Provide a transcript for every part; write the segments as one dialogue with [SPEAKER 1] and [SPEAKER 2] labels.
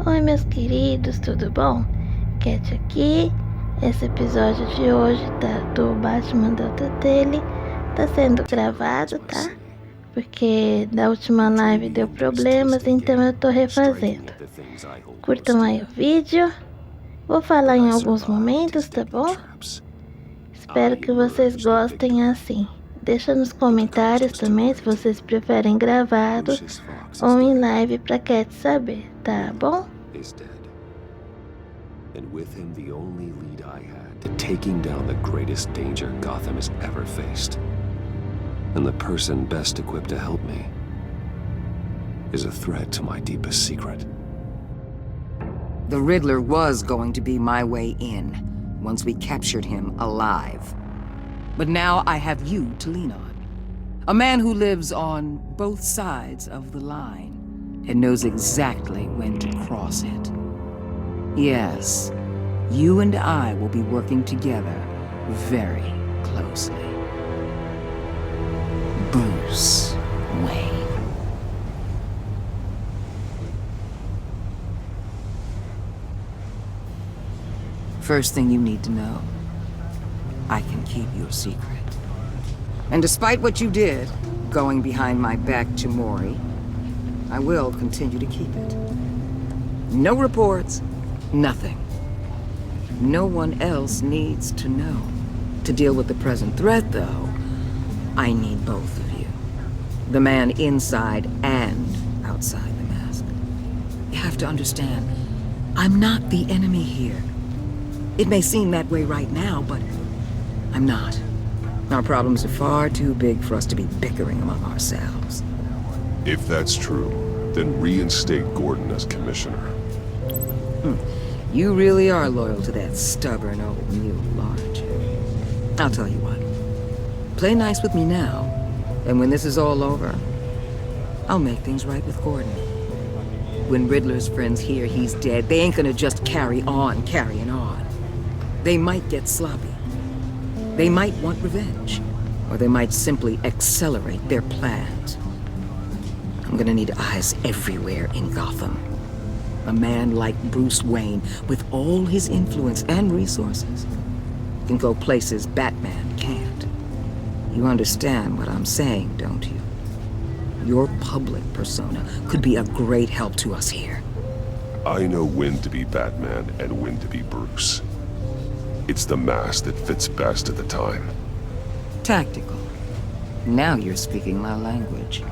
[SPEAKER 1] Oi meus queridos, tudo bom? Cat aqui. Esse episódio de hoje do Batman da Teltalle tá sendo gravado, tá? Porque da última live deu problemas, então eu tô refazendo. Curtam aí o vídeo. Vou falar em alguns momentos, tá bom? Espero que vocês gostem assim. Deixa nos comentários também se vocês preferem gravado ou em live pra Cat saber, tá bom?
[SPEAKER 2] And with him the only lead I had to taking down the greatest danger Gotham has ever faced. And the person best equipped to help me is a threat to my deepest secret.
[SPEAKER 3] The Riddler was going to be my way in, once we captured him alive. But now I have you to lean on. A man who lives on both sides of the line and knows exactly when to cross it. Yes, you and I will be working together very closely. Bruce Wayne. First thing you need to know, I can keep your secret. And despite what you did, going behind my back to Maury, I will continue to keep it. No reports, nothing. No one else needs to know. To deal with the present threat, though, I need both of you. The man inside and outside the mask. You have to understand, I'm not the enemy here. It may seem that way right now, but I'm not. Our problems are far too big for us to be bickering among ourselves.
[SPEAKER 4] If that's true, then reinstate Gordon as commissioner.
[SPEAKER 3] You really are loyal to that stubborn old mule, aren't you? I'll tell you what. Play nice with me now, and when this is all over, I'll make things right with Gordon. When Riddler's friends hear he's dead, they ain't gonna just carry on carrying on. They might get sloppy. They might want revenge, or they might simply accelerate their plans. I'm gonna need eyes everywhere in Gotham. A man like Bruce Wayne, with all his influence and resources, can go places Batman can't. You understand what I'm saying, don't you? Your public persona could be a great help to us here.
[SPEAKER 4] I know when to be Batman and when to be Bruce. It's the mask that fits best at the time.
[SPEAKER 3] Tactical. Now you're speaking my language.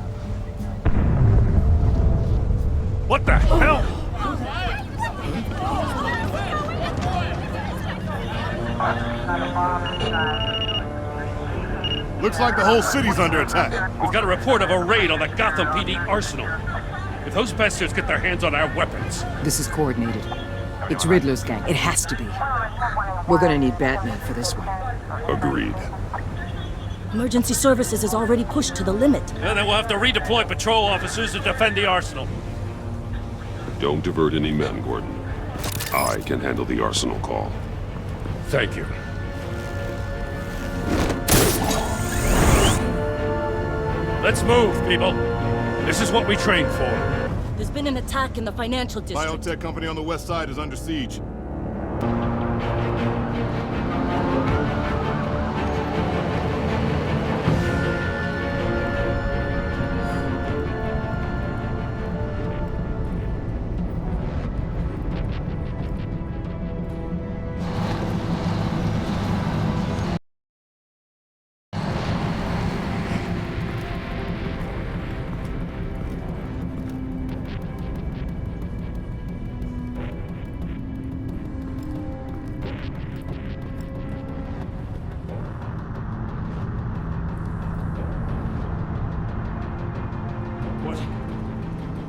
[SPEAKER 5] What the hell?
[SPEAKER 6] Looks like the whole city's under attack.
[SPEAKER 5] We've got a report of a raid on the Gotham PD arsenal. If those bastards get their hands on our weapons...
[SPEAKER 3] This is coordinated. It's Riddler's gang. It has to be. We're gonna need Batman for this one.
[SPEAKER 4] Agreed.
[SPEAKER 7] Emergency services is already pushed to the limit.
[SPEAKER 5] And then we'll have to redeploy patrol officers to defend the arsenal.
[SPEAKER 4] Don't divert any men, Gordon. I can handle the arsenal call.
[SPEAKER 5] Thank you. Let's move, people. This is what we trained for.
[SPEAKER 7] There's been an attack in the financial district.
[SPEAKER 6] Biotech company on the west side is under siege.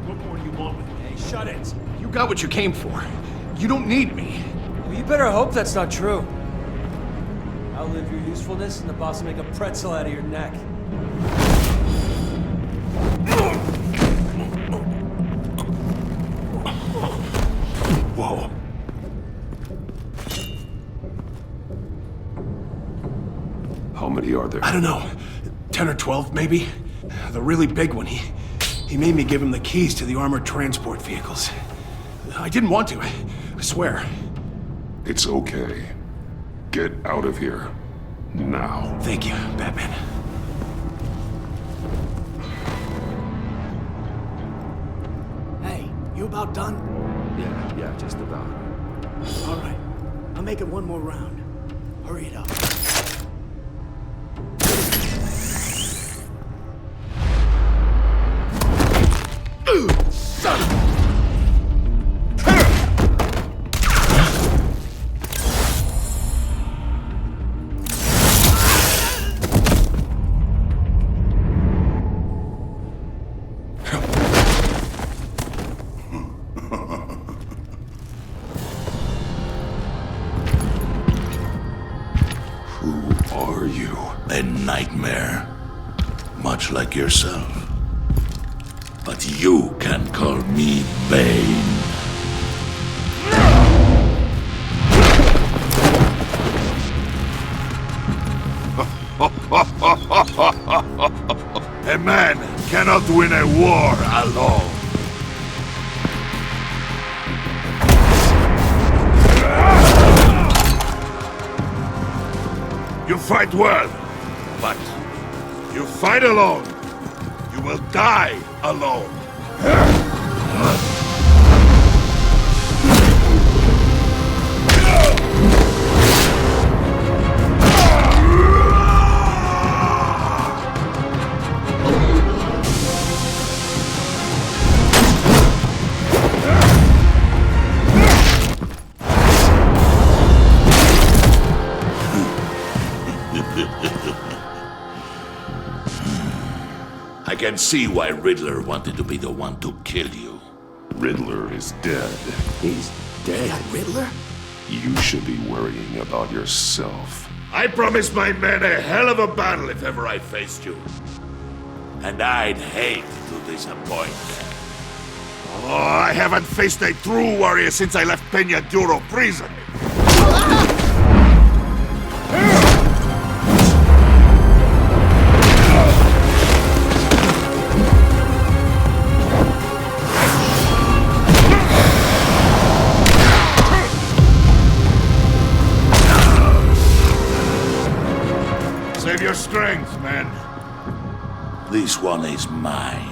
[SPEAKER 5] What more do you want with me?
[SPEAKER 8] Hey, shut it. You got what you came for. You don't need me.
[SPEAKER 9] Well, you better hope that's not true. I'll live your usefulness and the boss will make a pretzel out of your neck.
[SPEAKER 4] Whoa. How many are there?
[SPEAKER 8] I don't know. 10 or 12, maybe? The really big one, he made me give him the keys to the armored transport vehicles. I didn't want to. I swear.
[SPEAKER 4] It's okay. Get out of here. Now.
[SPEAKER 8] Thank you, Batman. Hey, you about done?
[SPEAKER 2] Yeah, just about.
[SPEAKER 8] All right. I'll make it one more round. Hurry it up. Son of a...
[SPEAKER 10] A nightmare, much like yourself. But you can call me Bane. A man cannot win a war alone. You fight well. But you fight alone, you will die alone. I can see why Riddler wanted to be the one to kill you.
[SPEAKER 4] Riddler is dead.
[SPEAKER 2] He's dead.
[SPEAKER 8] That Riddler?
[SPEAKER 4] You should be worrying about yourself.
[SPEAKER 10] I promised my men a hell of a battle if ever I faced you. And I'd hate to disappoint them. Oh, I haven't faced a true warrior since I left Peña Duro prison. Save your strength, man. This one is mine.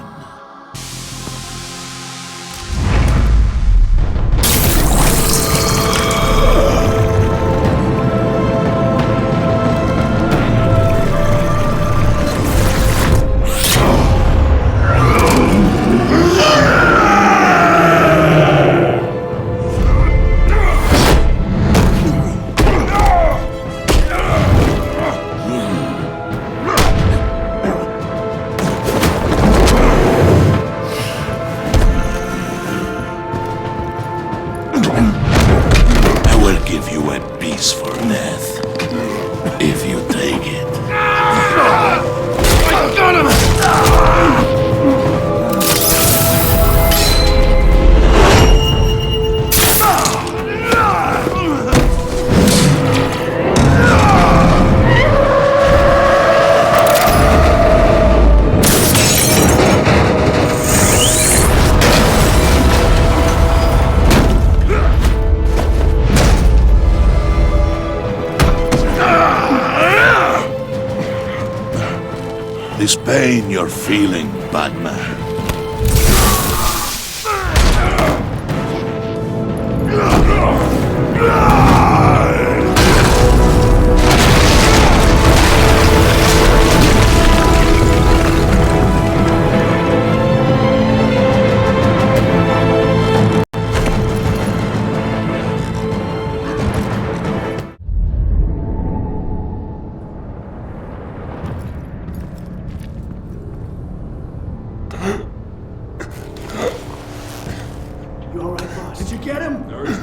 [SPEAKER 10] This pain you're feeling, Batman.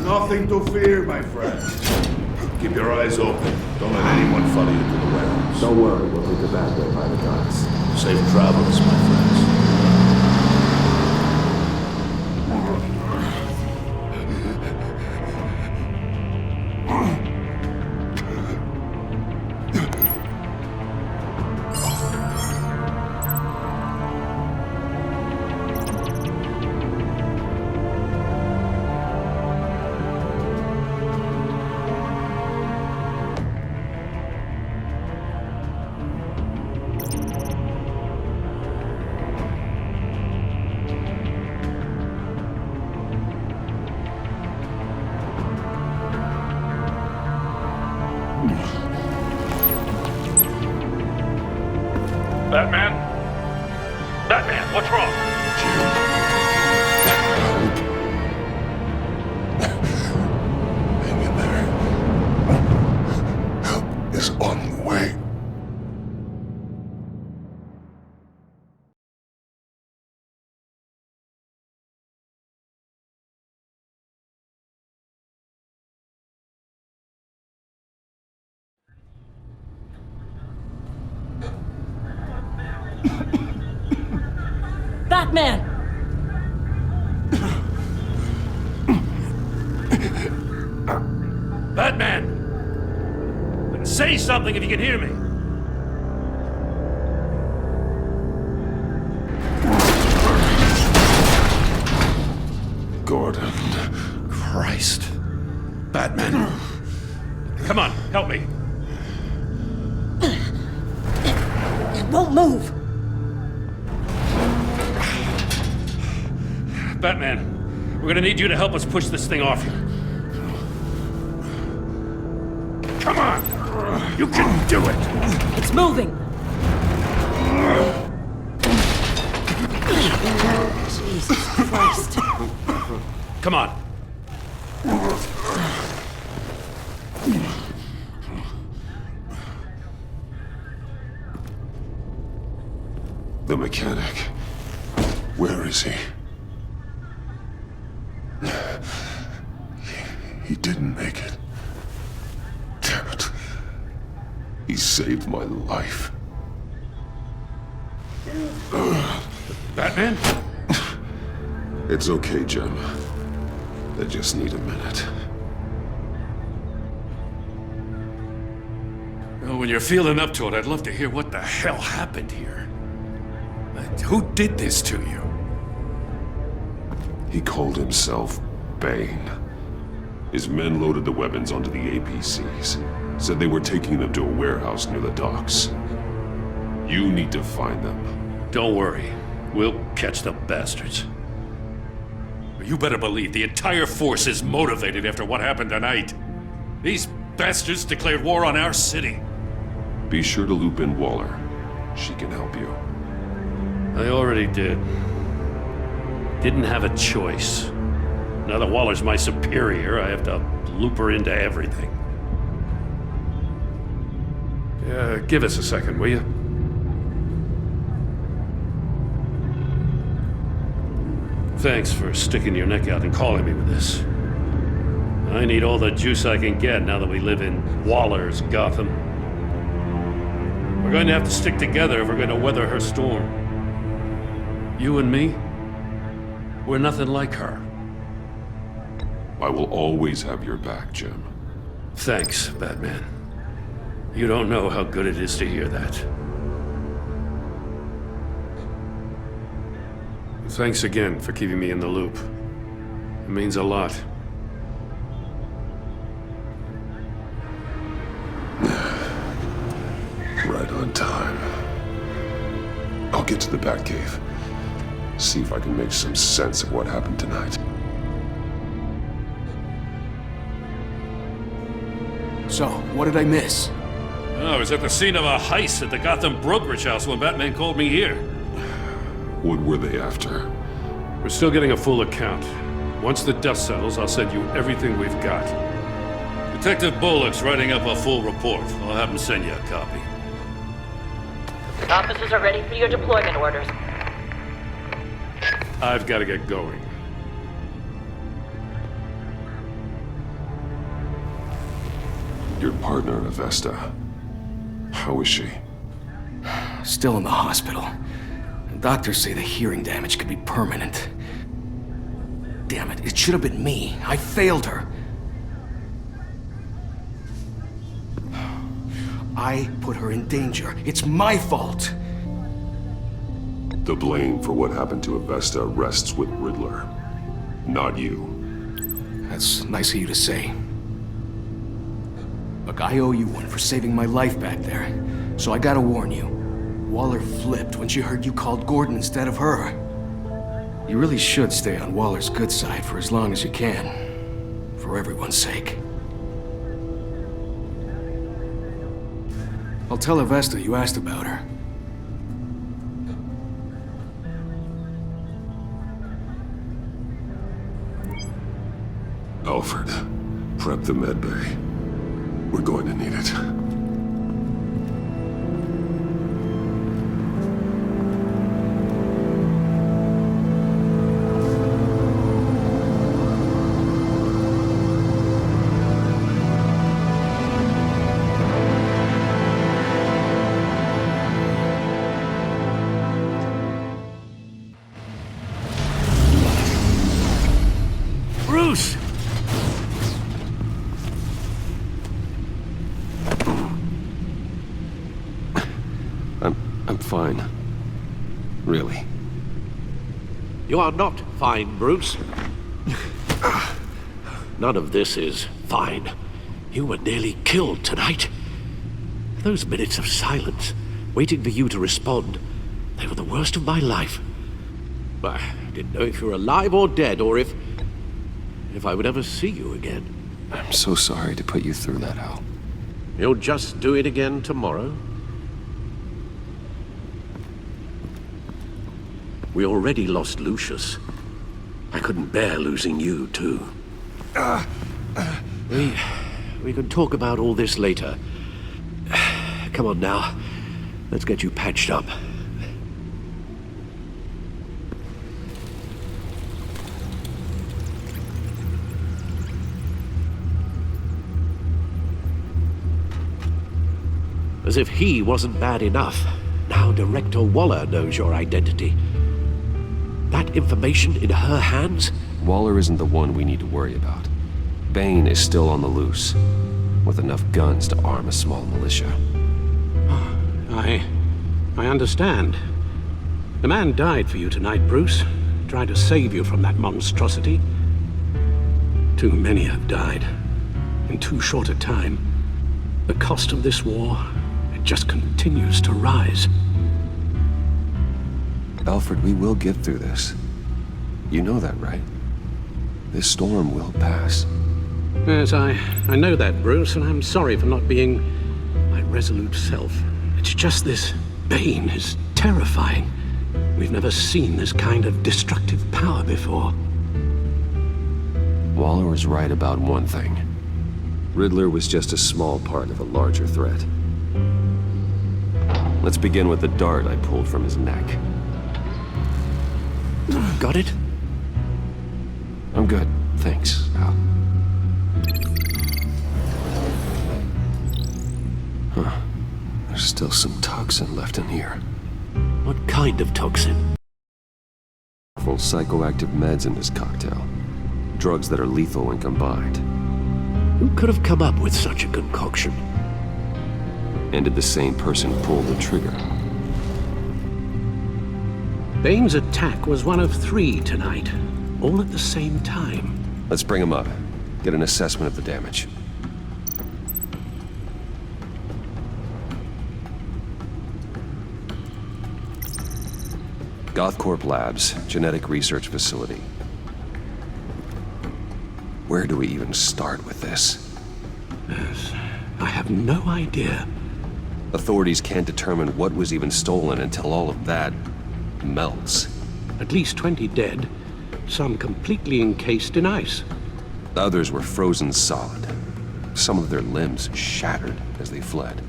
[SPEAKER 10] Nothing to fear, my friend. Keep your eyes open. Don't let anyone follow you to the warehouse.
[SPEAKER 2] Don't worry, we'll take the back way by the docks.
[SPEAKER 10] Safe travels, my friends.
[SPEAKER 7] Batman!
[SPEAKER 5] Batman! Say something if you can hear me.
[SPEAKER 4] Gordon.
[SPEAKER 5] Christ. Batman. Come on, help me.
[SPEAKER 7] It won't move!
[SPEAKER 5] Batman, we're gonna need you to help us push this thing off here. Come on! You can do it!
[SPEAKER 7] It's moving! Jesus Christ.
[SPEAKER 5] Come on.
[SPEAKER 4] The mechanic. Where is he? He didn't make it. Damn it. He saved my life.
[SPEAKER 5] Batman?
[SPEAKER 4] It's okay, Jim. I just need a minute.
[SPEAKER 5] Well, when you're feeling up to it, I'd love to hear what the hell happened here. Who did this to you?
[SPEAKER 4] He called himself Bane. His men loaded the weapons onto the APCs. Said they were taking them to a warehouse near the docks. You need to find them.
[SPEAKER 5] Don't worry. We'll catch the bastards. You better believe the entire force is motivated after what happened tonight. These bastards declared war on our city.
[SPEAKER 4] Be sure to loop in Waller. She can help you.
[SPEAKER 5] I already did. Didn't have a choice. Now that Waller's my superior, I have to loop her into everything. Give us a second, will you? Thanks for sticking your neck out and calling me with this. I need all the juice I can get now that we live in Waller's Gotham. We're going to have to stick together if we're going to weather her storm. You and me, we're nothing like her.
[SPEAKER 4] I will always have your back, Jim.
[SPEAKER 5] Thanks, Batman. You don't know how good it is to hear that. Thanks again for keeping me in the loop. It means a lot.
[SPEAKER 4] Right on time. I'll get to the Batcave. See if I can make some sense of what happened tonight.
[SPEAKER 8] So, what did I miss?
[SPEAKER 5] I was at the scene of a heist at the Gotham brokerage house when Batman called me here.
[SPEAKER 4] What were they after?
[SPEAKER 5] We're still getting a full account. Once the dust settles, I'll send you everything we've got. Detective Bullock's writing up a full report. I'll have him send you a copy.
[SPEAKER 11] Officers are ready for your deployment orders.
[SPEAKER 5] I've got to get going.
[SPEAKER 4] Your partner, Avesta. How is she?
[SPEAKER 8] Still in the hospital. Doctors say the hearing damage could be permanent. Damn it, it should have been me. I failed her. I put her in danger. It's my fault.
[SPEAKER 4] The blame for what happened to Avesta rests with Riddler, not you.
[SPEAKER 8] That's nice of you to say. Look, I owe you one for saving my life back there. So I gotta warn you. Waller flipped when she heard you called Gordon instead of her. You really should stay on Waller's good side for as long as you can. For everyone's sake. I'll tell Avesta you asked about her.
[SPEAKER 4] Alfred, prep the med bay. We're going to need it.
[SPEAKER 5] Bruce!
[SPEAKER 2] I'm fine. Really.
[SPEAKER 12] You are not fine, Bruce. None of this is fine. You were nearly killed tonight. Those minutes of silence, waiting for you to respond, they were the worst of my life. I didn't know if you were alive or dead, or if I would ever see you again.
[SPEAKER 2] I'm so sorry to put you through that, Al.
[SPEAKER 12] You'll just do it again tomorrow? We already lost Lucius. I couldn't bear losing you, too. We can talk about all this later. Come on now. Let's get you patched up. As if he wasn't bad enough, now Director Waller knows your identity. That information in her hands?
[SPEAKER 2] Waller isn't the one we need to worry about. Bane is still on the loose, with enough guns to arm a small militia.
[SPEAKER 12] I understand. The man died for you tonight, Bruce. Tried to save you from that monstrosity. Too many have died. In too short a time. The cost of this war, it just continues to rise.
[SPEAKER 2] Alfred, we will get through this. You know that, right? This storm will pass.
[SPEAKER 12] Yes, I know that, Bruce, and I'm sorry for not being my resolute self. It's just this Bane is terrifying. We've never seen this kind of destructive power before.
[SPEAKER 2] Waller was right about one thing. Riddler was just a small part of a larger threat. Let's begin with the dart I pulled from his neck.
[SPEAKER 12] Got it?
[SPEAKER 2] I'm good, thanks, Al. Huh. There's still some toxin left in here.
[SPEAKER 12] What kind of toxin?
[SPEAKER 2] Full psychoactive meds in this cocktail. Drugs that are lethal when combined.
[SPEAKER 12] Who could have come up with such a concoction?
[SPEAKER 2] And did the same person pull the trigger?
[SPEAKER 12] Bane's attack was one of 3 tonight, all at the same time.
[SPEAKER 2] Let's bring him up. Get an assessment of the damage. Gothcorp Labs, genetic research facility. Where do we even start with this?
[SPEAKER 12] Yes, I have no idea.
[SPEAKER 2] Authorities can't determine what was even stolen until all of that melts.
[SPEAKER 12] At least 20 dead, some completely encased in ice.
[SPEAKER 2] Others were frozen solid. Some of their limbs shattered as they fled.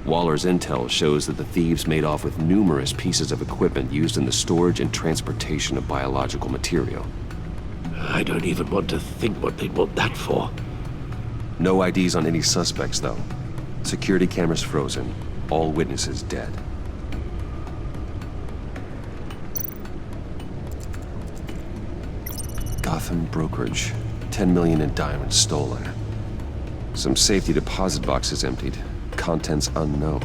[SPEAKER 2] Waller's intel shows that the thieves made off with numerous pieces of equipment used in the storage and transportation of biological material.
[SPEAKER 12] I don't even want to think what they'd want that for.
[SPEAKER 2] No IDs on any suspects, though. Security cameras frozen. All witnesses dead. Gotham brokerage. 10 million in diamonds stolen. Some safety deposit boxes emptied. Contents unknown.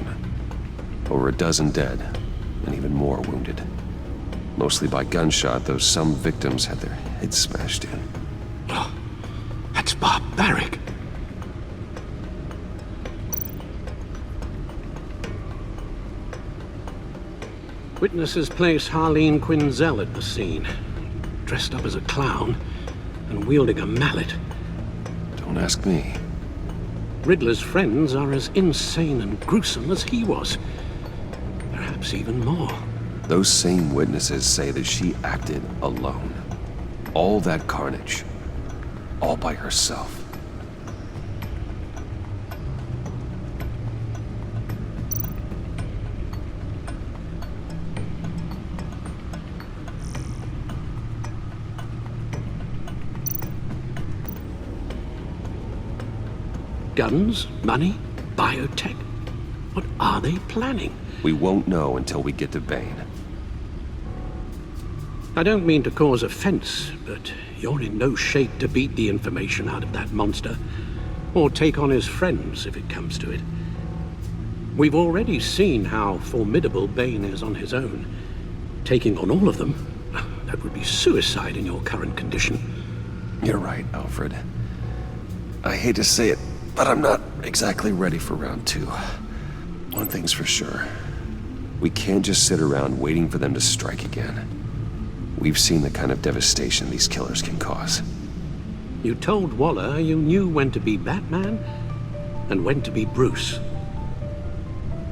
[SPEAKER 2] Over a dozen dead, and even more wounded. Mostly by gunshot, though some victims had their heads smashed in.
[SPEAKER 12] Oh, that's barbaric. Witnesses place Harleen Quinzel at the scene, dressed up as a clown and wielding a mallet.
[SPEAKER 2] Don't ask me.
[SPEAKER 12] Riddler's friends are as insane and gruesome as he was. Perhaps even more.
[SPEAKER 2] Those same witnesses say that she acted alone. All that carnage. All by herself.
[SPEAKER 12] Guns, money, biotech. What are they planning?
[SPEAKER 2] We won't know until we get to Bane.
[SPEAKER 12] I don't mean to cause offense, but you're in no shape to beat the information out of that monster, or take on his friends if it comes to it. We've already seen how formidable Bane is on his own. Taking on all of them, that would be suicide in your current condition.
[SPEAKER 2] You're right, Alfred. I hate to say it, but I'm not exactly ready for round 2. One thing's for sure. We can't just sit around waiting for them to strike again. We've seen the kind of devastation these killers can cause.
[SPEAKER 12] You told Waller you knew when to be Batman and when to be Bruce.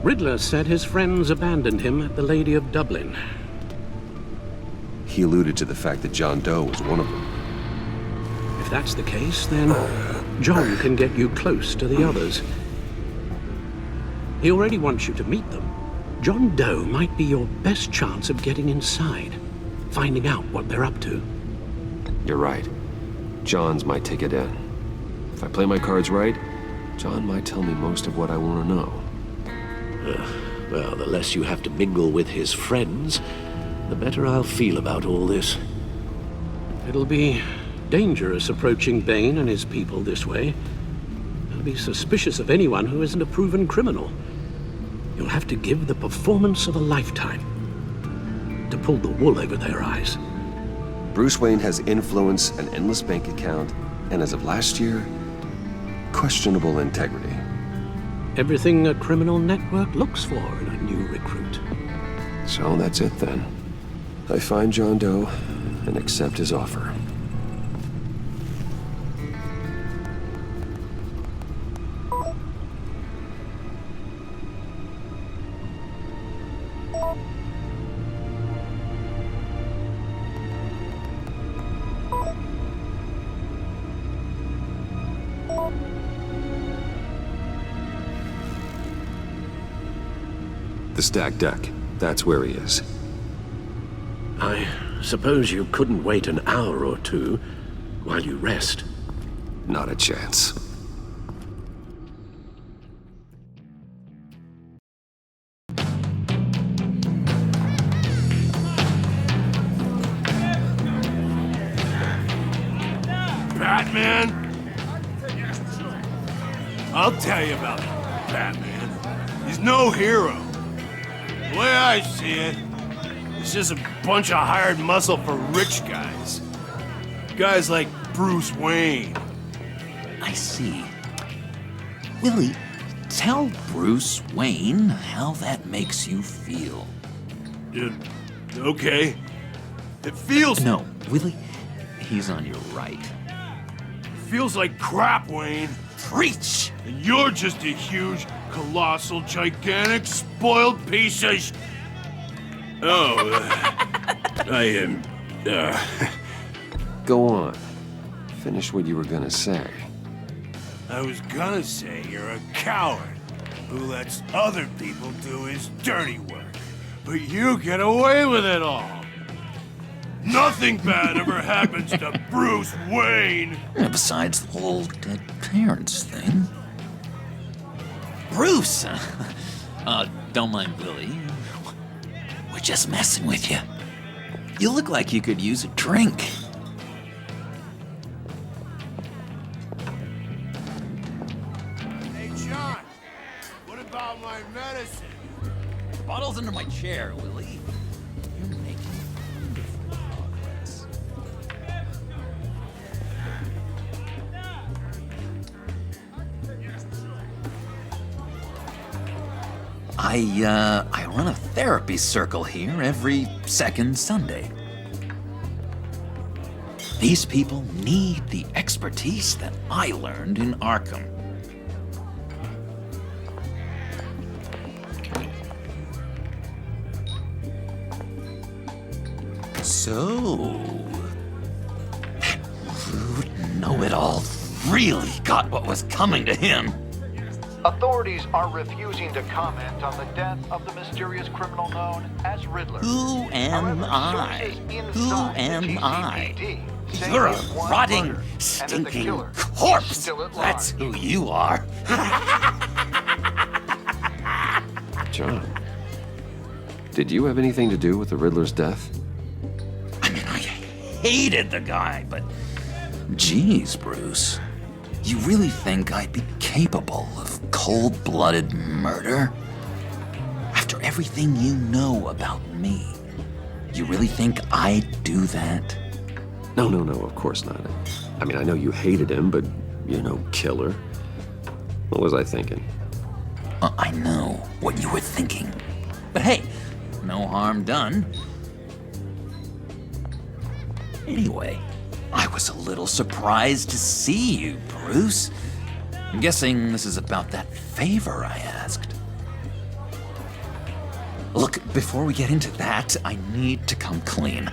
[SPEAKER 12] Riddler said his friends abandoned him at the Lady of Dublin.
[SPEAKER 2] He alluded to the fact that John Doe was one of them.
[SPEAKER 12] If that's the case, then John can get you close to the others. He already wants you to meet them. John Doe might be your best chance of getting inside, finding out what they're up to.
[SPEAKER 2] You're right. John's might take it in. If I play my cards right, John might tell me most of what I want to know.
[SPEAKER 12] Well, the less you have to mingle with his friends, the better I'll feel about all this. It'll be dangerous approaching Bane and his people this way. They'll be suspicious of anyone who isn't a proven criminal. You'll have to give the performance of a lifetime to pull the wool over their eyes.
[SPEAKER 2] Bruce Wayne has influence, an endless bank account, and as of last year, questionable integrity.
[SPEAKER 12] Everything a criminal network looks for in a new recruit.
[SPEAKER 2] So that's it then. I find John Doe and accept his offer. The stacked deck. That's where he is.
[SPEAKER 12] I suppose you couldn't wait an hour or two while you rest?
[SPEAKER 2] Not a chance.
[SPEAKER 10] Batman? I'll tell you about Batman. He's no hero. The way I see it, it's just a bunch of hired muscle for rich guys. Guys like Bruce Wayne.
[SPEAKER 13] I see. Willie, tell Bruce Wayne how that makes you feel.
[SPEAKER 10] Okay. It feels...
[SPEAKER 13] No, Willie, he's on your right.
[SPEAKER 10] It feels like crap, Wayne.
[SPEAKER 13] Preach!
[SPEAKER 10] And you're just a huge, colossal, gigantic, spoiled piece of... I am...
[SPEAKER 2] Go on. Finish what you were gonna say.
[SPEAKER 10] I was gonna say you're a coward who lets other people do his dirty work. But you get away with it all. Nothing bad ever happens to Bruce Wayne.
[SPEAKER 13] Besides the whole dead parents thing. Bruce! Don't mind Willie. We're just messing with you. You look like you could use a drink.
[SPEAKER 10] Hey, John. What about my medicine?
[SPEAKER 13] The bottle's under my chair, Willie. You're making wonderful progress. I run a therapy circle here every second Sunday. These people need the expertise that I learned in Arkham. So, that rude know-it-all really got what was coming to him.
[SPEAKER 14] Authorities are refusing to comment on the death of the mysterious criminal known as Riddler.
[SPEAKER 13] Who am I? Who am I? You're a rotting, stinking corpse. That's who you are.
[SPEAKER 2] John, did you have anything to do with the Riddler's death?
[SPEAKER 13] I'm in hated the guy, but... Geez, Bruce. You really think I'd be capable of cold-blooded murder? After everything you know about me, you really think I'd do that?
[SPEAKER 2] No, of course not. I mean, I know you hated him, but you're no killer. What was I thinking?
[SPEAKER 13] I know what you were thinking. But hey, no harm done. Anyway, I was a little surprised to see you, Bruce. I'm guessing this is about that favor I asked. Look, before we get into that, I need to come clean.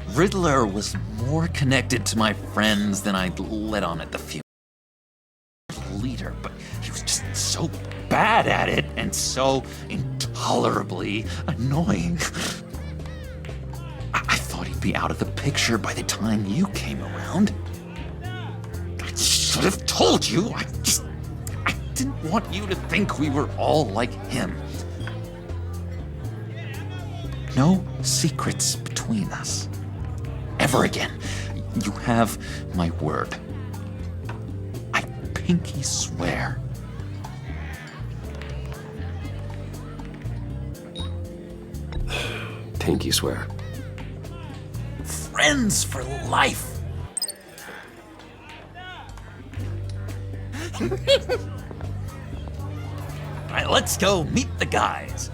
[SPEAKER 13] Riddler was more connected to my friends than I'd let on at the funeral. Leader, but he was just so bad at it and so intolerably annoying. I thought he'd be out of the picture by the time you came around. I should have told you. I didn't want you to think we were all like him. No secrets between us. Ever again. You have my word. I pinky swear.
[SPEAKER 2] Pinky swear.
[SPEAKER 13] Friends for life. All right, let's go meet the guys.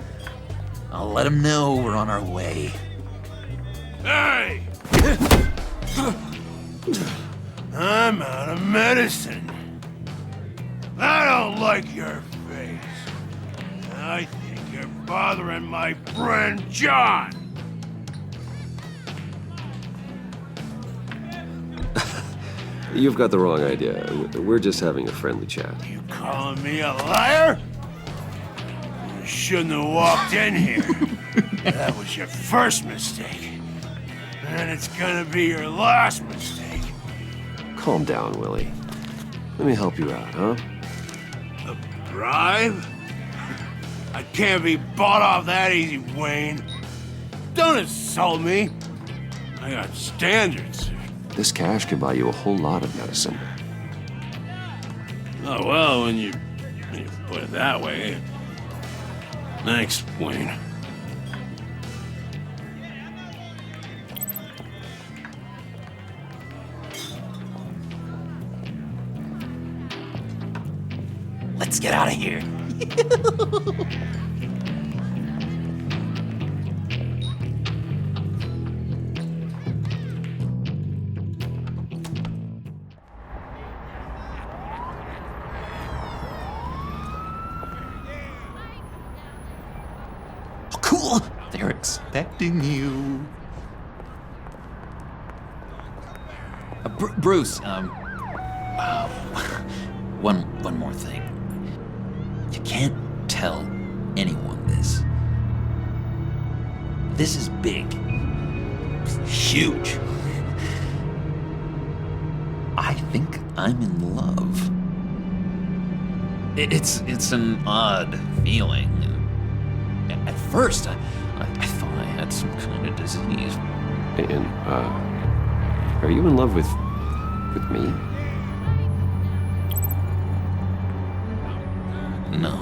[SPEAKER 13] I'll let them know we're on our way.
[SPEAKER 10] Hey! I'm out of medicine. I don't like your face. I think you're bothering my friend John.
[SPEAKER 2] You've got the wrong idea. We're just having a friendly chat.
[SPEAKER 10] You calling me a liar? You shouldn't have walked in here. That was your first mistake. And it's gonna be your last mistake.
[SPEAKER 2] Calm down, Willie. Let me help you out, huh?
[SPEAKER 10] A bribe? I can't be bought off that easy, Wayne. Don't insult me. I got standards.
[SPEAKER 2] This cash can buy you a whole lot of medicine.
[SPEAKER 10] Oh, well, when you put it that way. Thanks, Wayne.
[SPEAKER 13] Let's get out of here. Oh, cool. They're expecting you. Bruce, one more thing. You can't tell anyone this. This is big. Huge. I think I'm in love. It's an odd feeling. At first, I thought I had some kind of disease.
[SPEAKER 2] And, are you in love with me?
[SPEAKER 13] No.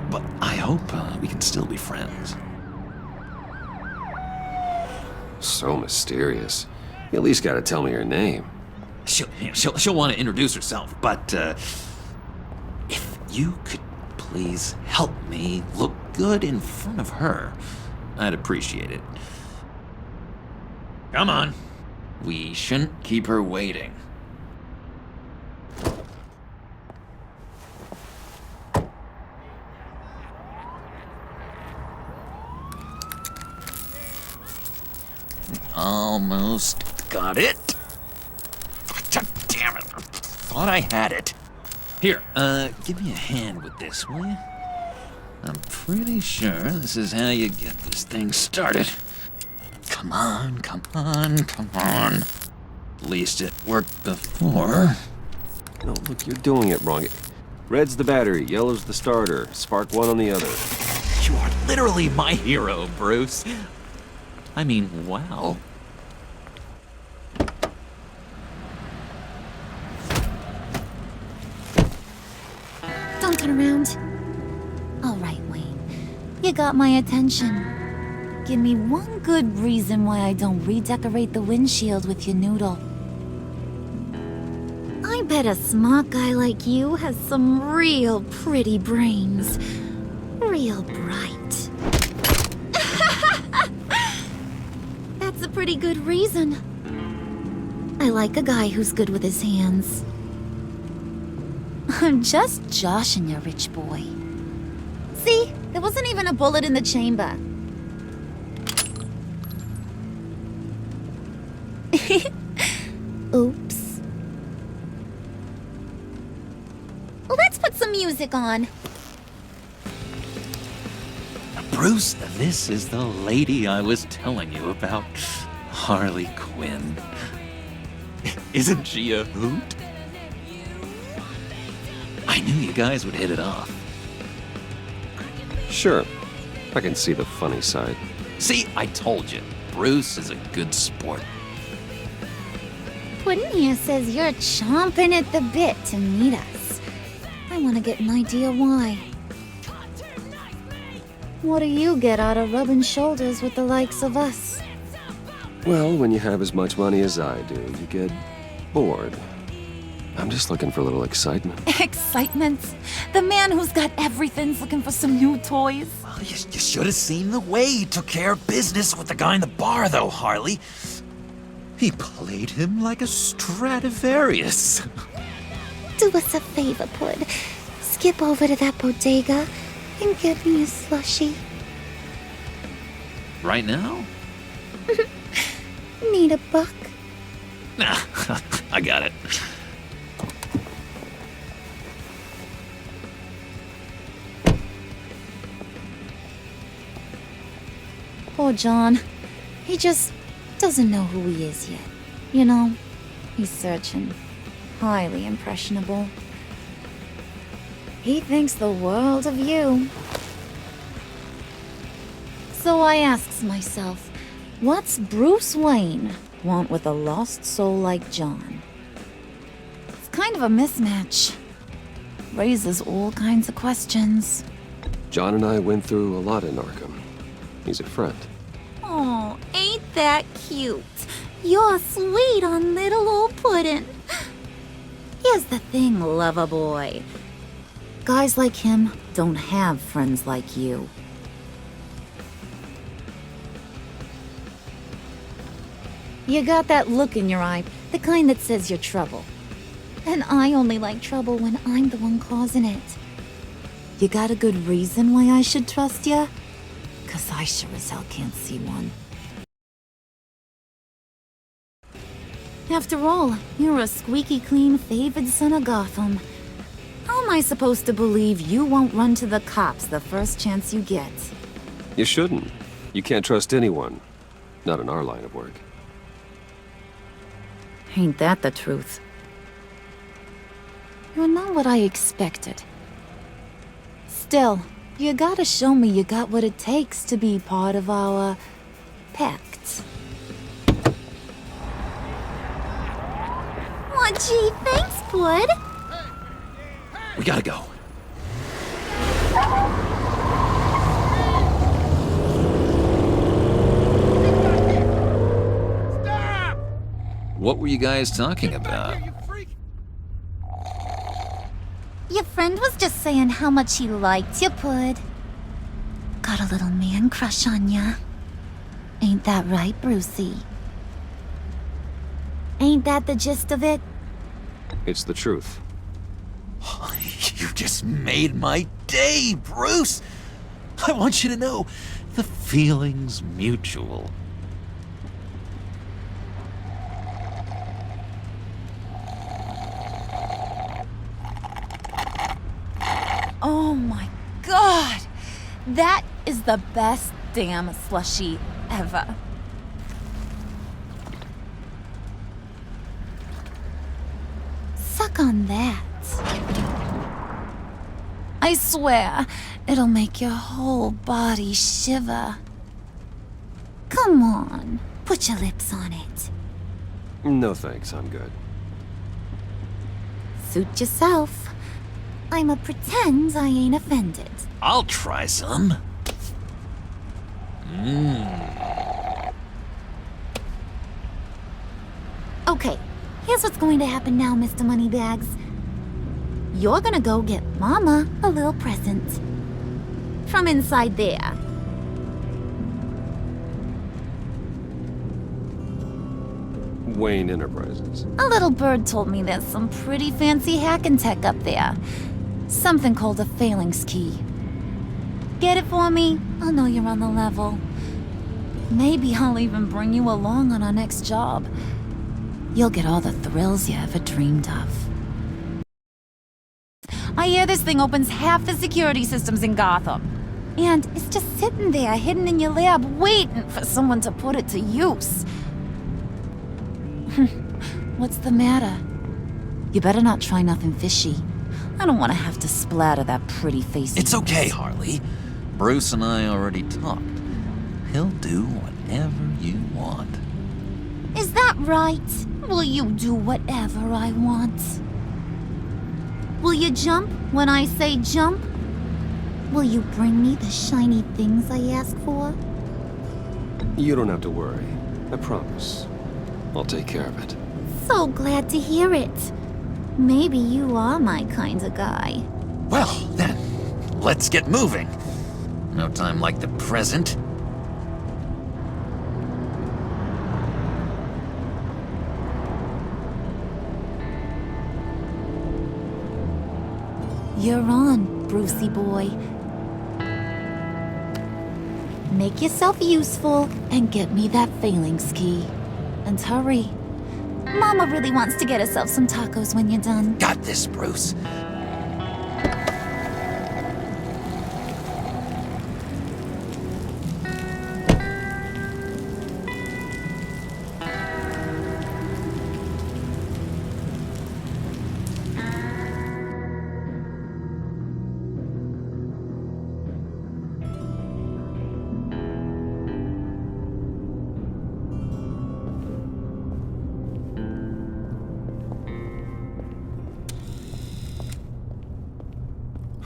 [SPEAKER 13] But I hope we can still be friends.
[SPEAKER 2] So mysterious. You at least gotta tell me her name.
[SPEAKER 13] She'll want to introduce herself, but if you could please help me look good in front of her, I'd appreciate it. Come on. We shouldn't keep her waiting. Almost got it. God damn it. I thought I had it. Here, give me a hand with this, will you? I'm pretty sure this is how you get this thing started. Come on, come on, come on. At least it worked before.
[SPEAKER 2] No, look, you're doing it wrong. Red's the battery, yellow's the starter. Spark one on the other.
[SPEAKER 13] You are literally my hero, Bruce. I mean, wow.
[SPEAKER 15] Don't turn around. All right, Wayne. You got my attention. Give me one good reason why I don't redecorate the windshield with your noodle. I bet a smart guy like you has some real pretty brains. Real bright. That's a pretty good reason. I like a guy who's good with his hands. I'm just joshing you, rich boy. See? There wasn't even a bullet in the chamber. Oops. Let's put some music on.
[SPEAKER 13] Bruce, this is the lady I was telling you about. Harley Quinn. Isn't she a hoot? I knew you guys would hit it off.
[SPEAKER 2] Sure. I can see the funny side.
[SPEAKER 13] See, I told you. Bruce is a good sport.
[SPEAKER 15] Puddin' here says you're chomping at the bit to meet us. I want to get an idea why. What do you get out of rubbing shoulders with the likes of us?
[SPEAKER 2] Well, when you have as much money as I do, you get bored. I'm just looking for a little excitement.
[SPEAKER 15] Excitement? The man who's got everything's looking for some new toys?
[SPEAKER 13] Well, you should have seen the way he took care of business with the guy in the bar, though, Harley. He played him like a Stradivarius.
[SPEAKER 15] Do us a favor, Pud. Skip over to that bodega and get me a slushie.
[SPEAKER 13] Right now?
[SPEAKER 15] Need a buck?
[SPEAKER 13] Nah, I got it.
[SPEAKER 15] Poor John. He just doesn't know who he is yet. You know, he's searching. Highly impressionable. He thinks the world of you. So I asks myself, what's Bruce Wayne want with a lost soul like John? It's kind of a mismatch. Raises all kinds of questions.
[SPEAKER 2] John and I went through a lot in Arkham. He's a friend.
[SPEAKER 15] Oh, ain't that cute? You're sweet on little old Puddin'. Here's the thing, lover boy. Guys like him don't have friends like you. You got that look in your eye, the kind that says you're trouble. And I only like trouble when I'm the one causing it. You got a good reason why I should trust you? 'Cause I sure as hell can't see one. After all, you're a squeaky clean favored son of Gotham. How am I supposed to believe you won't run to the cops the first chance you get?
[SPEAKER 2] You shouldn't. You can't trust anyone. Not in our line of work.
[SPEAKER 15] Ain't that the truth? You're not what I expected. Still, you gotta show me you got what it takes to be part of our pact. Aw, gee, thanks, Bud.
[SPEAKER 13] We gotta go. What were you guys talking about?
[SPEAKER 15] Your friend was just saying how much he liked you, Pud. Got a little man crush on ya. Ain't that right, Brucey? Ain't that the gist of it?
[SPEAKER 2] It's the truth.
[SPEAKER 13] You just made my day, Bruce! I want you to know, the feeling's mutual.
[SPEAKER 15] Oh my god! That is the best damn slushie ever. Suck on that. I swear, it'll make your whole body shiver. Come on, put your lips on it.
[SPEAKER 2] No thanks, I'm good.
[SPEAKER 15] Suit yourself. I'ma pretend I ain't offended.
[SPEAKER 13] I'll try some.
[SPEAKER 15] Okay, here's what's going to happen now, Mr. Moneybags. You're gonna go get Mama a little present. From inside there.
[SPEAKER 2] Wayne Enterprises.
[SPEAKER 15] A little bird told me there's some pretty fancy hacking tech up there. Something called a phalanx key. Get it for me? I'll know you're on the level. Maybe I'll even bring you along on our next job. You'll get all the thrills you ever dreamed of. I hear this thing opens half the security systems in Gotham. And it's just sitting there, hidden in your lab, waiting for someone to put it to use. What's the matter? You better not try nothing fishy. I don't want to have to splatter that pretty face.
[SPEAKER 13] It's okay, Harley. Bruce and I already talked. He'll do whatever you want.
[SPEAKER 15] Is that right? Will you do whatever I want? Will you jump when I say jump? Will you bring me the shiny things I ask for?
[SPEAKER 2] You don't have to worry. I promise. I'll take care of it.
[SPEAKER 15] So glad to hear it. Maybe you are my kind of guy.
[SPEAKER 13] Well, then, let's get moving. No time like the present.
[SPEAKER 15] You're on, Brucey boy. Make yourself useful and get me that phalanx key. And hurry. Mama really wants to get herself some tacos when you're done.
[SPEAKER 13] Got this, Bruce.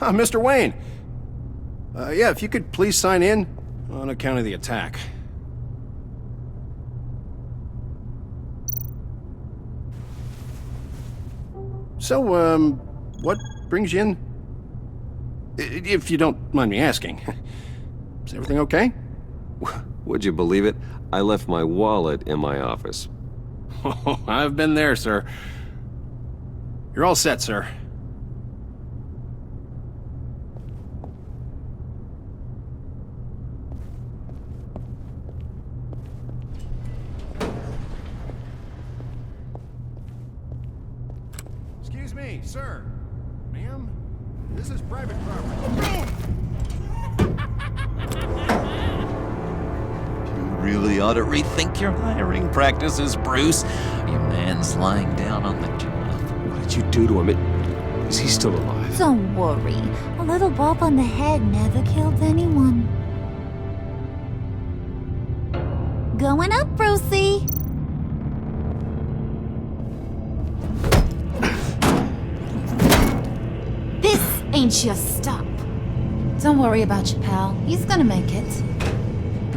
[SPEAKER 12] Mr. Wayne. Yeah, if you could please sign in on account of the attack. So, what brings you in? If you don't mind me asking. Is everything okay?
[SPEAKER 2] Would you believe it? I left my wallet in my office.
[SPEAKER 12] Oh, I've been there, sir. You're all set, sir. Excuse me, sir. Ma'am? This is private property.
[SPEAKER 13] You really ought to rethink your hiring practices, Bruce. Your man's lying down on the job.
[SPEAKER 2] What did you do to him? Is he still alive?
[SPEAKER 15] Don't worry. A little bump on the head never killed anyone. Going up, Brucey. This ain't your stop. Don't worry about your pal. He's gonna make it.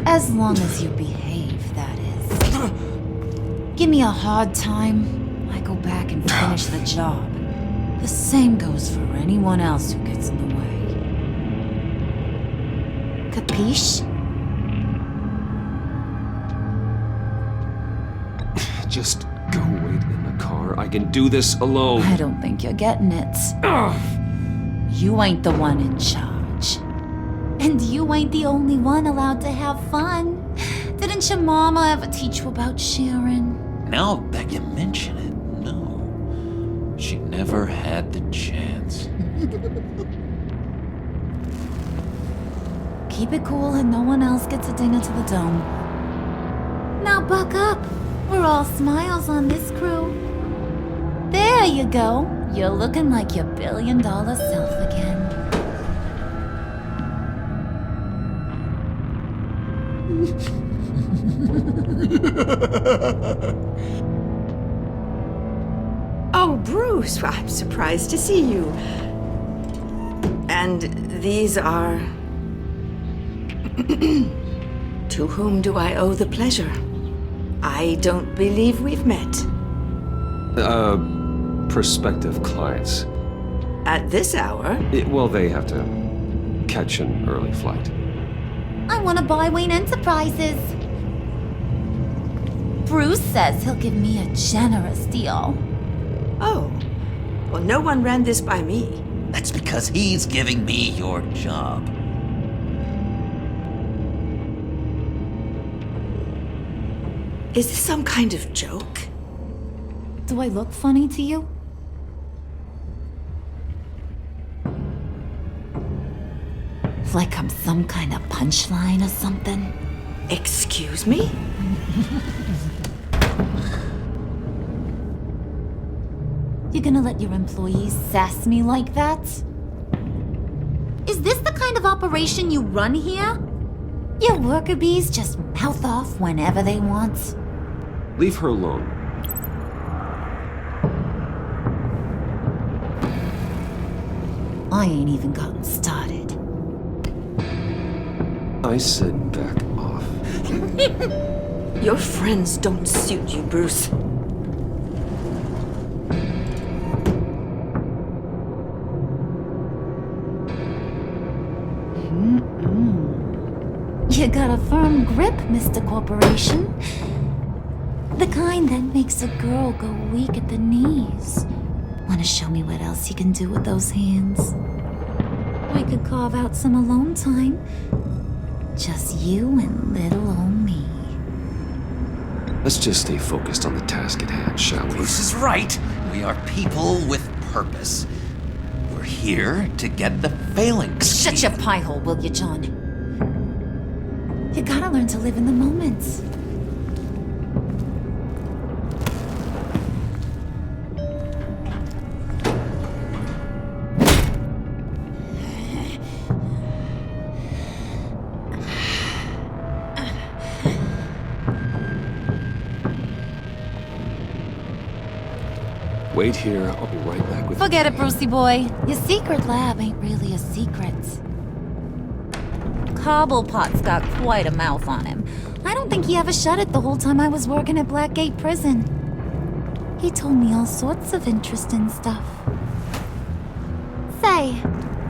[SPEAKER 15] As long as you behave, that is. Give me a hard time, I go back and finish the job. The same goes for anyone else who gets in the way. Capiche?
[SPEAKER 2] Just go wait in the car. I can do this alone.
[SPEAKER 15] I don't think you're getting it. You ain't the one in charge. And you ain't the only one allowed to have fun. Didn't your mama ever teach you about sharing?
[SPEAKER 13] Now that you mention it, no. She never had the chance.
[SPEAKER 15] Keep it cool and no one else gets a dinger to the dome. Now buck up. We're all smiles on this crew. There you go. You're looking like your billion-dollar self again.
[SPEAKER 16] Oh, Bruce, I'm surprised to see you. And these are... To whom do I owe the pleasure? I don't believe we've met.
[SPEAKER 2] Prospective clients.
[SPEAKER 16] At this hour?
[SPEAKER 2] Well, they have to catch an early flight.
[SPEAKER 15] I want to buy Wayne Enterprises. Bruce says he'll give me a generous deal.
[SPEAKER 16] Oh. Well, no one ran this by me.
[SPEAKER 13] That's because he's giving me your job.
[SPEAKER 16] Is this some kind of joke?
[SPEAKER 15] Do I look funny to you? Like I'm some kind of punchline or something?
[SPEAKER 16] Excuse me?
[SPEAKER 15] You gonna let your employees sass me like that? Is this the kind of operation you run here? Your worker bees just mouth off whenever they want?
[SPEAKER 2] Leave her alone.
[SPEAKER 15] I ain't even gotten started.
[SPEAKER 2] I said back off.
[SPEAKER 16] Your friends don't suit you, Bruce.
[SPEAKER 15] You got a firm grip, Mr. Corporation. The kind that makes a girl go weak at the knees. Wanna show me what else you can do with those hands? We could carve out some alone time. Just you and little old me.
[SPEAKER 2] Let's just stay focused on the task at hand, shall we?
[SPEAKER 13] Bruce is right. We are people with purpose. We're here to get the phalanx.
[SPEAKER 15] Shut your pie hole, will you, John? You gotta learn to live in the moment.
[SPEAKER 2] Wait here, I'll be right back with
[SPEAKER 15] Forget it, Brucey boy. Your secret lab ain't really a secret. Cobblepot's got quite a mouth on him. I don't think he ever shut it the whole time I was working at Blackgate Prison. He told me all sorts of interesting stuff. Say,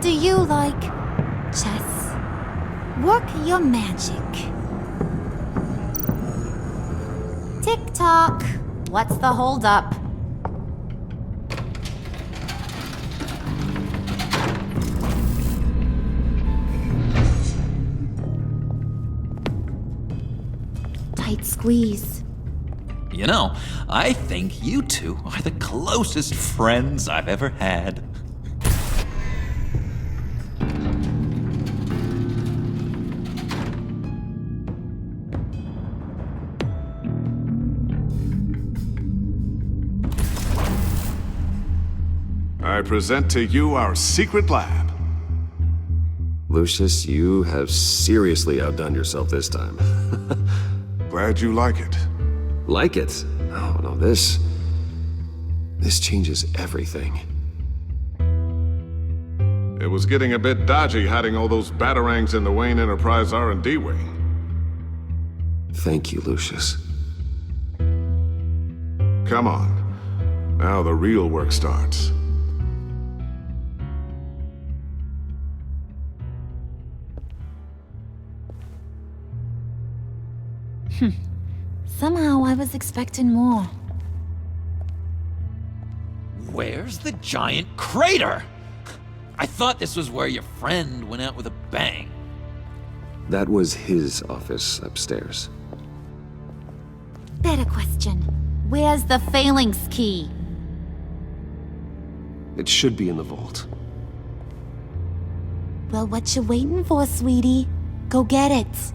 [SPEAKER 15] do you like chess? Work your magic. Tick-tock. What's the holdup? Tight squeeze.
[SPEAKER 13] You know, I think you two are the closest friends I've ever had.
[SPEAKER 6] I present to you our secret lab.
[SPEAKER 2] Lucius, you have seriously outdone yourself this time.
[SPEAKER 6] Glad you like it.
[SPEAKER 2] Like it? Oh, no, this changes everything.
[SPEAKER 6] It was getting a bit dodgy hiding all those batarangs in the Wayne Enterprise R&D wing.
[SPEAKER 2] Thank you, Lucius.
[SPEAKER 6] Come on. Now the real work starts.
[SPEAKER 15] Somehow I was expecting more.
[SPEAKER 13] Where's the giant crater? I thought this was where your friend went out with a bang.
[SPEAKER 2] That was his office upstairs.
[SPEAKER 15] Better question. Where's the phalanx key?
[SPEAKER 2] It should be in the vault.
[SPEAKER 15] Well, what you waiting for, sweetie? Go get it.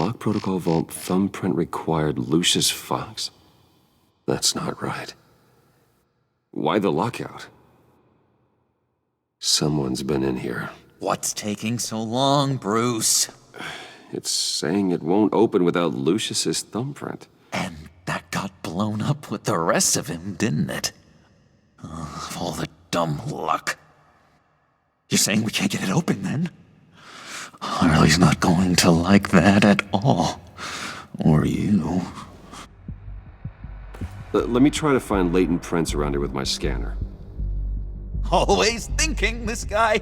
[SPEAKER 2] lock protocol vault thumbprint required Lucius Fox? That's not right. Why the lockout? Someone's been in here.
[SPEAKER 13] What's taking so long, Bruce?
[SPEAKER 2] It's saying it won't open without Lucius's thumbprint.
[SPEAKER 13] And that got blown up with the rest of him, didn't it? All the dumb luck. You're saying we can't get it open, then? Harley's not going to like that at all. Or you.
[SPEAKER 2] Let me try to find latent prints around here with my scanner.
[SPEAKER 13] Always thinking, this guy.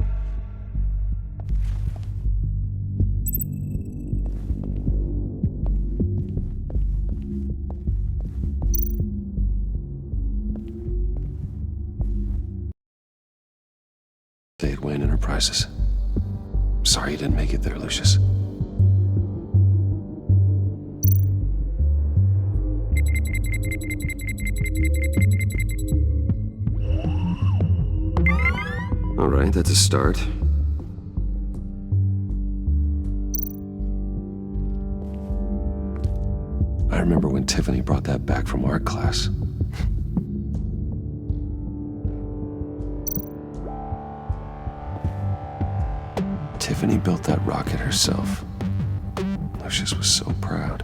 [SPEAKER 2] Stay at Wayne Enterprises. Sorry you didn't make it there, Lucius. All right, that's a start. I remember when Tiffany brought that back from art class. Tiffany built that rocket herself. Lucius was so proud.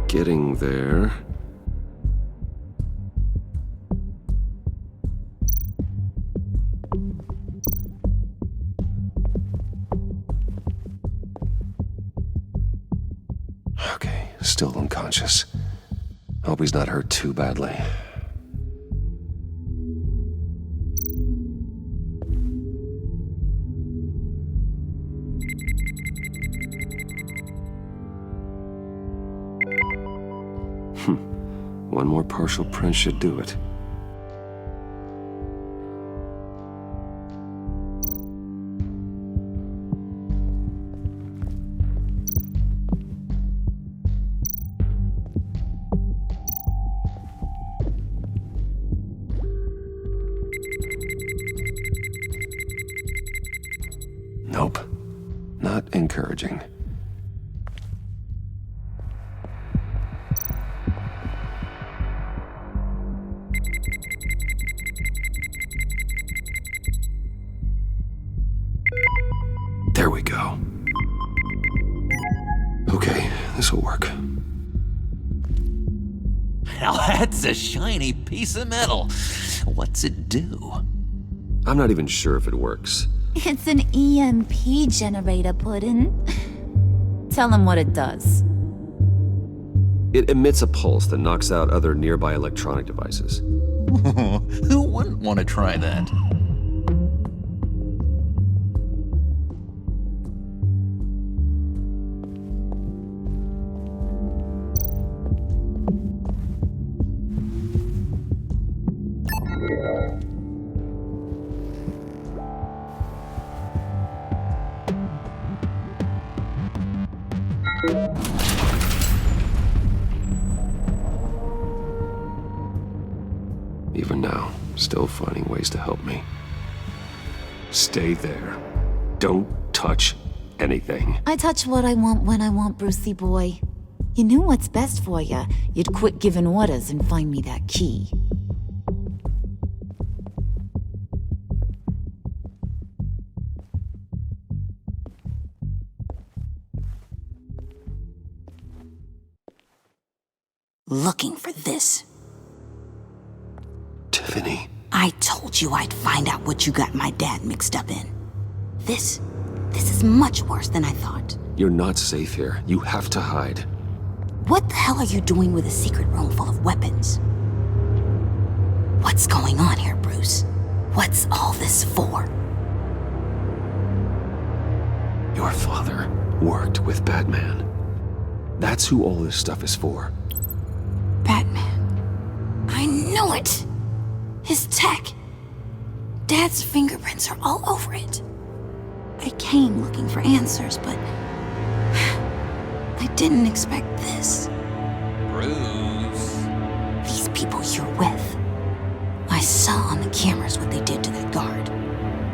[SPEAKER 2] Getting there. Okay, still unconscious. Hope he's not hurt too badly. One more partial print should do it. Nope. Not encouraging. There we go. Okay, this'll work.
[SPEAKER 13] Now that's a shiny piece of metal. What's it do?
[SPEAKER 2] I'm not even sure if it works.
[SPEAKER 15] It's an EMP generator, Puddin'. Tell him what it does.
[SPEAKER 2] It emits a pulse that knocks out other nearby electronic devices.
[SPEAKER 13] Who wouldn't want to try that?
[SPEAKER 2] Even now, still finding ways to help me. Stay there. Don't touch anything.
[SPEAKER 15] I touch what I want when I want, Brucey boy. You knew what's best for you. You'd quit giving orders and find me that key.
[SPEAKER 17] Looking for this.
[SPEAKER 2] Tiffany.
[SPEAKER 17] I told you I'd find out what you got my dad mixed up in. This is much worse than I thought.
[SPEAKER 2] You're not safe here. You have to hide.
[SPEAKER 17] What the hell are you doing with a secret room full of weapons? What's going on here, Bruce? What's all this for?
[SPEAKER 2] Your father worked with Batman. That's who all this stuff is for.
[SPEAKER 17] Batman. I knew it! His tech. Dad's fingerprints are all over it. I came looking for answers, but I didn't expect this.
[SPEAKER 13] Bruce.
[SPEAKER 17] These people you're with. I saw on the cameras what they did to that guard.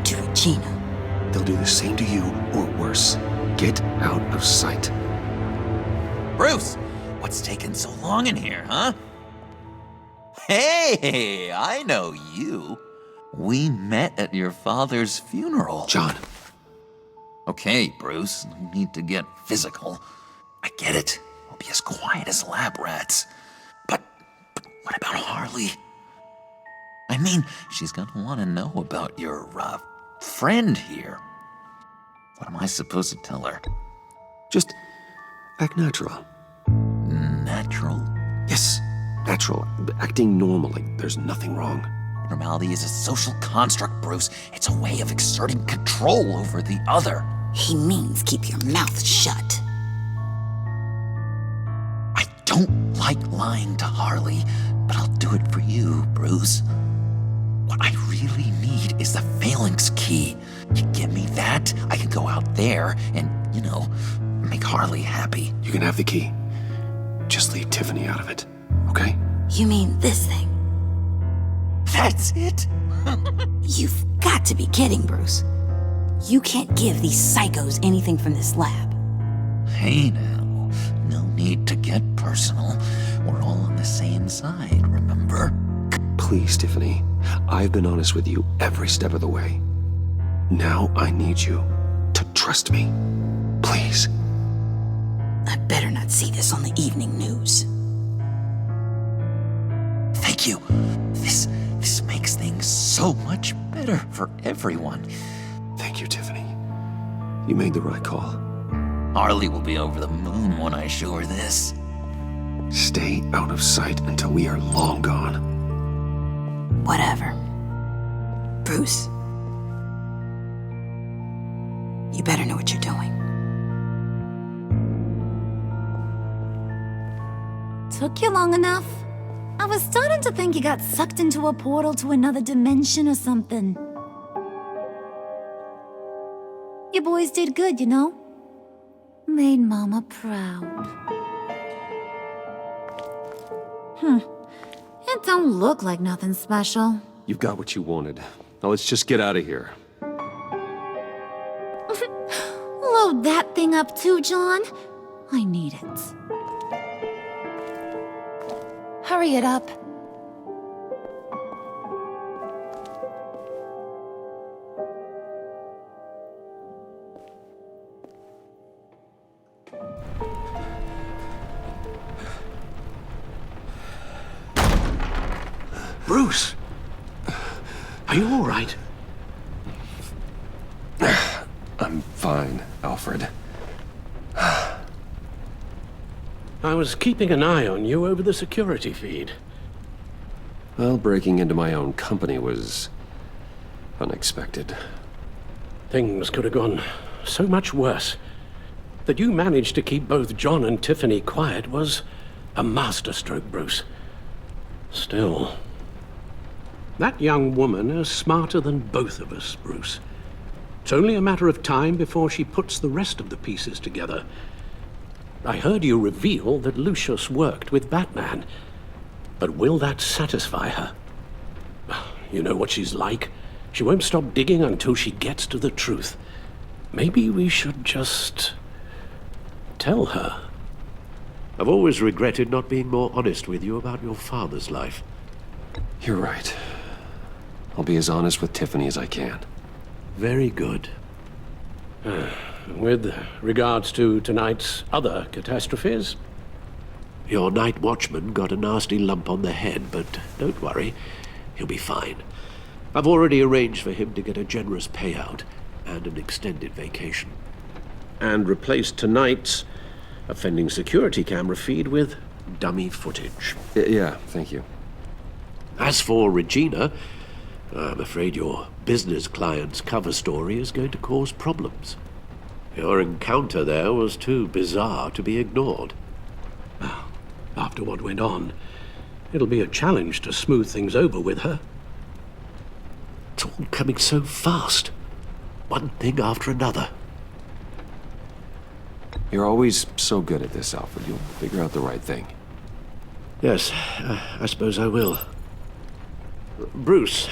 [SPEAKER 17] To Regina.
[SPEAKER 2] They'll do the same to you, or worse. Get out of sight.
[SPEAKER 13] Bruce, what's taking so long in here, huh? Hey, I know you. We met at your father's funeral.
[SPEAKER 2] John.
[SPEAKER 13] Okay, Bruce, no need to get physical. I get it. We'll be as quiet as lab rats. But what about Harley? I mean, she's gonna want to know about your, friend here. What am I supposed to tell her?
[SPEAKER 2] Just act natural.
[SPEAKER 13] Natural?
[SPEAKER 2] Yes, natural. Acting normally. There's nothing wrong.
[SPEAKER 13] Normality is a social construct, Bruce. It's a way of exerting control over the other.
[SPEAKER 17] He means keep your mouth shut.
[SPEAKER 13] I don't like lying to Harley, but I'll do it for you, Bruce. What I really need is the phalanx key. You give me that, I can go out there and, make Harley happy.
[SPEAKER 2] You can have the key. Just leave Tiffany out of it, okay?
[SPEAKER 17] You mean this thing?
[SPEAKER 13] That's it?
[SPEAKER 17] You've got to be kidding, Bruce. You can't give these psychos anything from this lab.
[SPEAKER 13] Hey now, no need to get personal. We're all on the same side, remember?
[SPEAKER 2] Please, Tiffany. I've been honest with you every step of the way. Now I need you to trust me. Please.
[SPEAKER 17] I better not see this on the evening news.
[SPEAKER 13] Thank you. This makes things so much better for everyone.
[SPEAKER 2] Thank you, Tiffany. You made the right call.
[SPEAKER 13] Harley will be over the moon when I show her this.
[SPEAKER 2] Stay out of sight until we are long gone.
[SPEAKER 17] Whatever. Bruce. You better know what you're doing.
[SPEAKER 15] Took you long enough? I was starting to think you got sucked into a portal to another dimension or something. You boys did good, Made Mama proud. It don't look like nothing special.
[SPEAKER 2] You've got what you wanted. Now let's just get out of here.
[SPEAKER 15] Load that thing up too, John. I need it. Hurry it up.
[SPEAKER 12] Bruce! Are you all right?
[SPEAKER 2] I'm fine, Alfred.
[SPEAKER 12] I was keeping an eye on you over the security feed.
[SPEAKER 2] Well, breaking into my own company was unexpected.
[SPEAKER 12] Things could have gone so much worse. That you managed to keep both John and Tiffany quiet was a masterstroke, Bruce. Still, that young woman is smarter than both of us, Bruce. It's only a matter of time before she puts the rest of the pieces together. I heard you reveal that Lucius worked with Batman. But will that satisfy her? You know what she's like. She won't stop digging until she gets to the truth. Maybe we should just tell her.
[SPEAKER 18] I've always regretted not being more honest with you about your father's life.
[SPEAKER 2] You're right. I'll be as honest with Tiffany as I can.
[SPEAKER 18] Very good.
[SPEAKER 12] With regards to tonight's other catastrophes?
[SPEAKER 18] Your night watchman got a nasty lump on the head, but don't worry. He'll be fine. I've already arranged for him to get a generous payout and an extended vacation.
[SPEAKER 12] And replaced tonight's offending security camera feed with dummy footage.
[SPEAKER 2] Yeah, thank you.
[SPEAKER 18] As for Regina, I'm afraid your business client's cover story is going to cause problems. Your encounter there was too bizarre to be ignored.
[SPEAKER 12] Well, after what went on, it'll be a challenge to smooth things over with her.
[SPEAKER 18] It's all coming so fast. One thing after another.
[SPEAKER 2] You're always so good at this, Alfred. You'll figure out the right thing.
[SPEAKER 18] Yes, I suppose I will.
[SPEAKER 12] Bruce,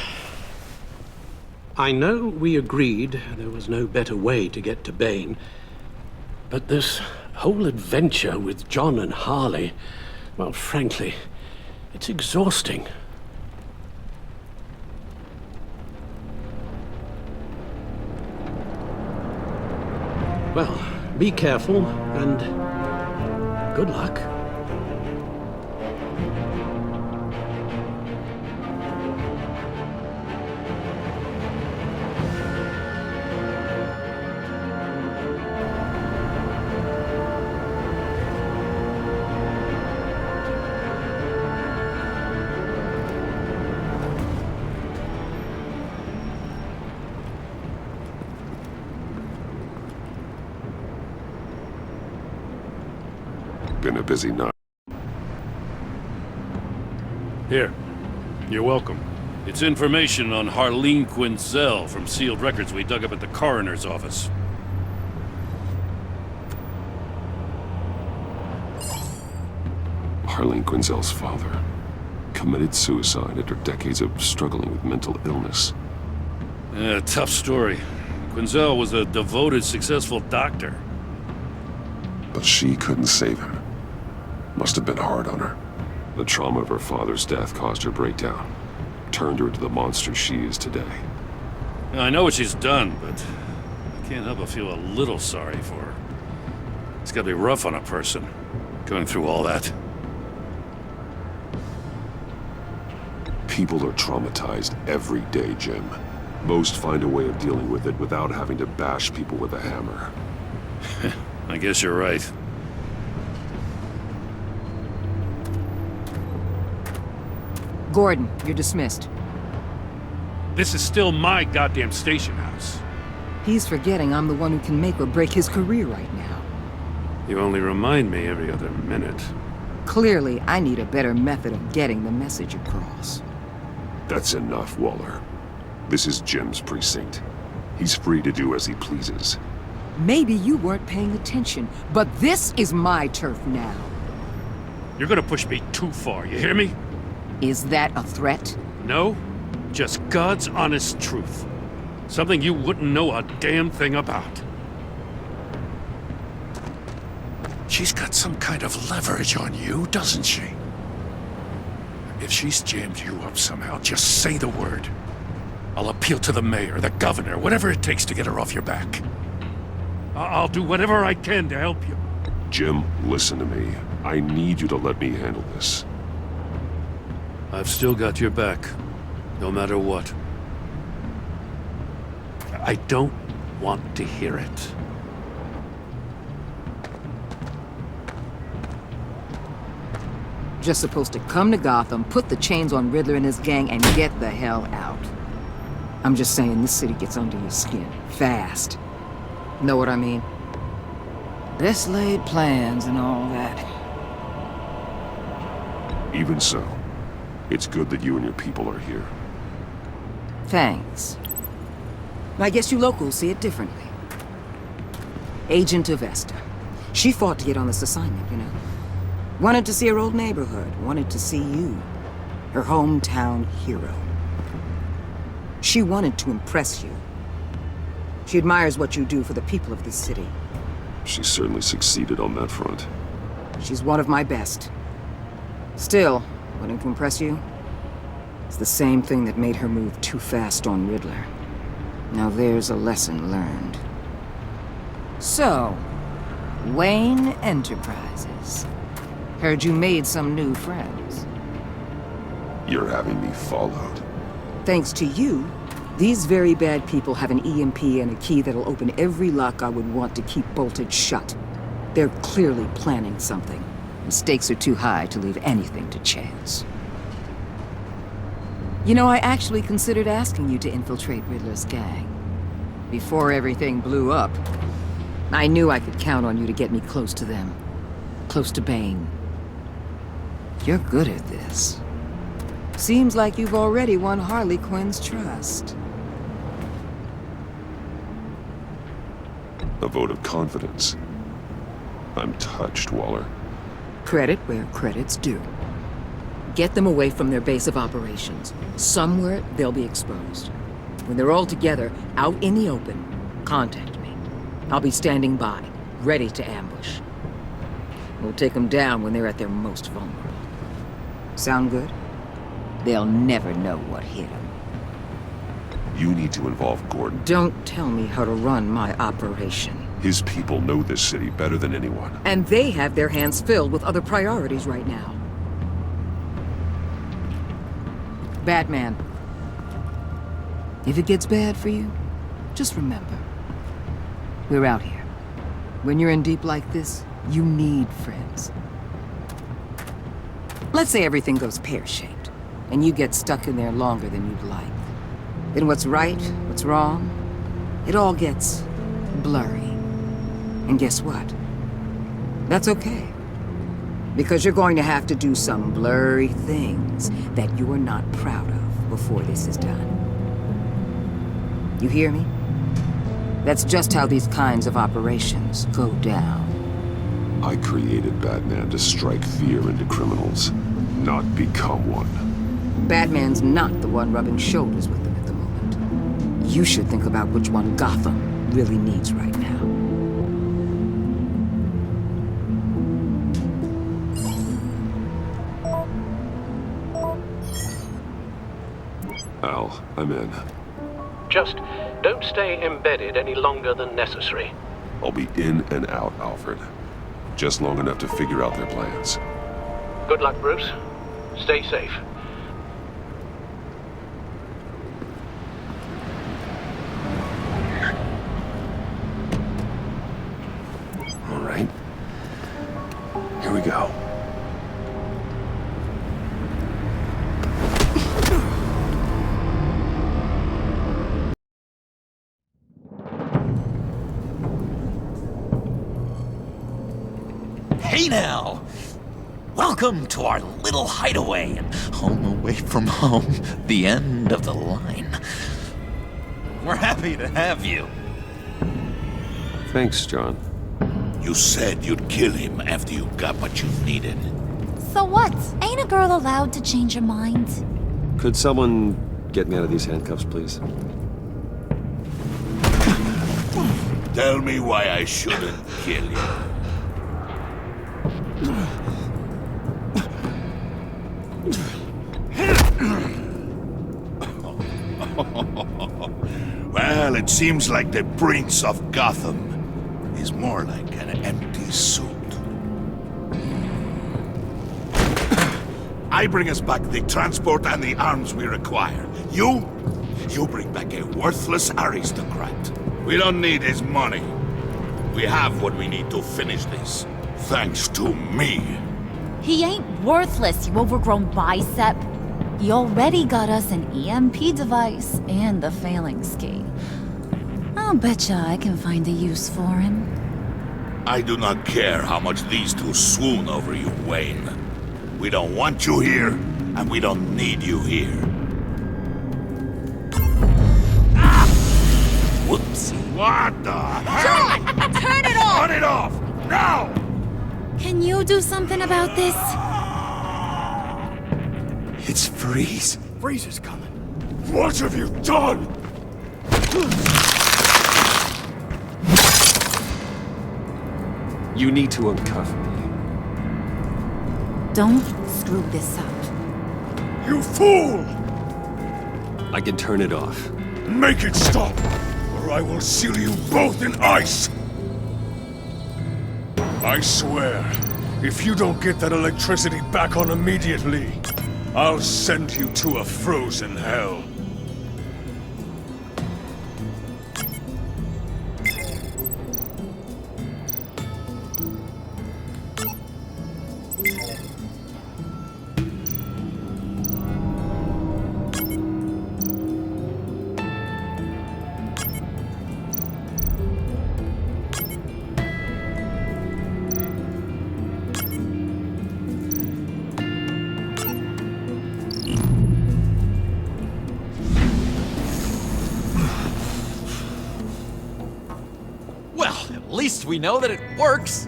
[SPEAKER 12] I know we agreed there was no better way to get to Bane, but this whole adventure with John and Harley, well, frankly, it's exhausting. Well, be careful, and good luck.
[SPEAKER 4] Been a busy night.
[SPEAKER 5] Here. You're welcome. It's information on Harleen Quinzel from sealed records we dug up at the coroner's office.
[SPEAKER 2] Harleen Quinzel's father committed suicide after decades of struggling with mental illness.
[SPEAKER 5] Yeah, tough story. Quinzel was a devoted, successful doctor.
[SPEAKER 2] But she couldn't save him. Must have been hard on her. The trauma of her father's death caused her breakdown. Turned her into the monster she is today.
[SPEAKER 5] Now, I know what she's done, but I can't help but feel a little sorry for her. It's gotta be rough on a person, going through all that.
[SPEAKER 2] People are traumatized every day, Jim. Most find a way of dealing with it without having to bash people with a hammer.
[SPEAKER 5] I guess you're right.
[SPEAKER 3] Gordon, you're dismissed.
[SPEAKER 5] This is still my goddamn station house.
[SPEAKER 3] He's forgetting I'm the one who can make or break his career right now.
[SPEAKER 5] You only remind me every other minute.
[SPEAKER 3] Clearly, I need a better method of getting the message across.
[SPEAKER 2] That's enough, Waller. This is Jim's precinct. He's free to do as he pleases.
[SPEAKER 3] Maybe you weren't paying attention, but this is my turf now.
[SPEAKER 5] You're gonna push me too far, you hear me?
[SPEAKER 3] Is that a threat?
[SPEAKER 5] No, just God's honest truth. Something you wouldn't know a damn thing about.
[SPEAKER 10] She's got some kind of leverage on you, doesn't she? If she's jammed you up somehow, just say the word. I'll appeal to the mayor, the governor, whatever it takes to get her off your back.
[SPEAKER 5] I'll do whatever I can to help you.
[SPEAKER 2] Jim, listen to me. I need you to let me handle this.
[SPEAKER 5] I've still got your back, no matter what. I don't want to hear it.
[SPEAKER 3] Just supposed to come to Gotham, put the chains on Riddler and his gang, and get the hell out. I'm just saying, this city gets under your skin. Fast. Know what I mean? Best laid plans and all that.
[SPEAKER 2] Even so, it's good that you and your people are here.
[SPEAKER 3] Thanks. I guess you locals see it differently. Agent of Vesta. She fought to get on this assignment, you know. Wanted to see her old neighborhood. Wanted to see you. Her hometown hero. She wanted to impress you. She admires what you do for the people of this city.
[SPEAKER 2] She certainly succeeded on that front.
[SPEAKER 3] She's one of my best. Still, wanting to impress you? It's the same thing that made her move too fast on Riddler. Now there's a lesson learned. So, Wayne Enterprises. Heard you made some new friends.
[SPEAKER 2] You're having me followed.
[SPEAKER 3] Thanks to you, these very bad people have an EMP and a key that'll open every lock I would want to keep bolted shut. They're clearly planning something. The stakes are too high to leave anything to chance. You know, I actually considered asking you to infiltrate Riddler's gang. Before everything blew up, I knew I could count on you to get me close to them. Close to Bane. You're good at this. Seems like you've already won Harley Quinn's trust.
[SPEAKER 2] A vote of confidence. I'm touched, Waller.
[SPEAKER 3] Credit where credit's due. Get them away from their base of operations. Somewhere they'll be exposed. When they're all together, out in the open, contact me. I'll be standing by, ready to ambush. We'll take them down when they're at their most vulnerable. Sound good? They'll never know what hit them.
[SPEAKER 4] You need to involve Gordon.
[SPEAKER 3] Don't tell me how to run my operation.
[SPEAKER 4] His people know this city better than anyone.
[SPEAKER 3] And they have their hands filled with other priorities right now. Batman, if it gets bad for you, just remember, we're out here. When you're in deep like this, you need friends. Let's say everything goes pear-shaped, and you get stuck in there longer than you'd like. Then what's right, what's wrong, it all gets blurry. And guess what? That's okay. Because you're going to have to do some blurry things that you are not proud of before this is done. You hear me? That's just how these kinds of operations go down.
[SPEAKER 4] I created Batman to strike fear into criminals, not become one.
[SPEAKER 3] Batman's not the one rubbing shoulders with them at the moment. You should think about which one Gotham really needs right now.
[SPEAKER 4] Al, I'm in.
[SPEAKER 12] Just don't stay embedded any longer than necessary.
[SPEAKER 4] I'll be in and out, Alfred. Just long enough to figure out their plans.
[SPEAKER 12] Good luck, Bruce. Stay safe.
[SPEAKER 4] All right. Here we go.
[SPEAKER 13] Hey now! Welcome to our little hideaway and home away from home, the end of the line. We're happy to have you.
[SPEAKER 2] Thanks, John.
[SPEAKER 10] You said you'd kill him after you got what you needed.
[SPEAKER 15] So what? Ain't a girl allowed to change her mind?
[SPEAKER 2] Could someone get me out of these handcuffs, please?
[SPEAKER 10] Tell me why I shouldn't kill you. Well, it seems like the Prince of Gotham is more like an empty suit. I bring us back the transport and the arms we require. You bring back a worthless aristocrat. We don't need his money. We have what we need to finish this. Thanks to me.
[SPEAKER 15] He ain't worthless, you overgrown bicep. He already got us an EMP device and the failing ski. I'll betcha I can find a use for him.
[SPEAKER 10] I do not care how much these two swoon over you, Wayne. We don't want you here, and we don't need you here. Ah! Whoopsie. What the hell?
[SPEAKER 15] John! Turn it off!
[SPEAKER 10] Turn it off! Now!
[SPEAKER 15] Can you do something about this?
[SPEAKER 10] It's Freeze.
[SPEAKER 8] Freeze is coming.
[SPEAKER 10] What have you done?
[SPEAKER 2] You need to uncuff me.
[SPEAKER 15] Don't screw this up.
[SPEAKER 10] You fool!
[SPEAKER 2] I can turn it off.
[SPEAKER 10] Make it stop, or I will seal you both in ice! I swear, if you don't get that electricity back on immediately, I'll send you to a frozen hell.
[SPEAKER 13] At least we know that it works.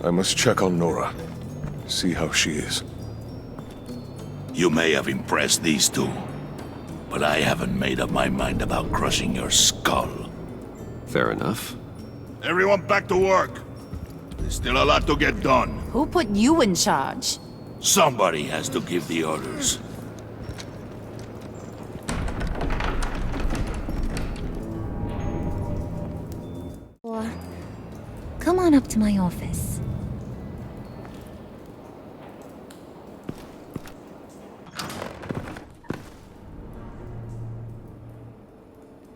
[SPEAKER 6] I must check on Nora. See how she is.
[SPEAKER 10] You may have impressed these two, but I haven't made up my mind about crushing your skull.
[SPEAKER 2] Fair enough.
[SPEAKER 10] Everyone back to work. There's still a lot to get done.
[SPEAKER 15] Who put you in charge?
[SPEAKER 10] Somebody has to give the orders.
[SPEAKER 15] Come on up to my office.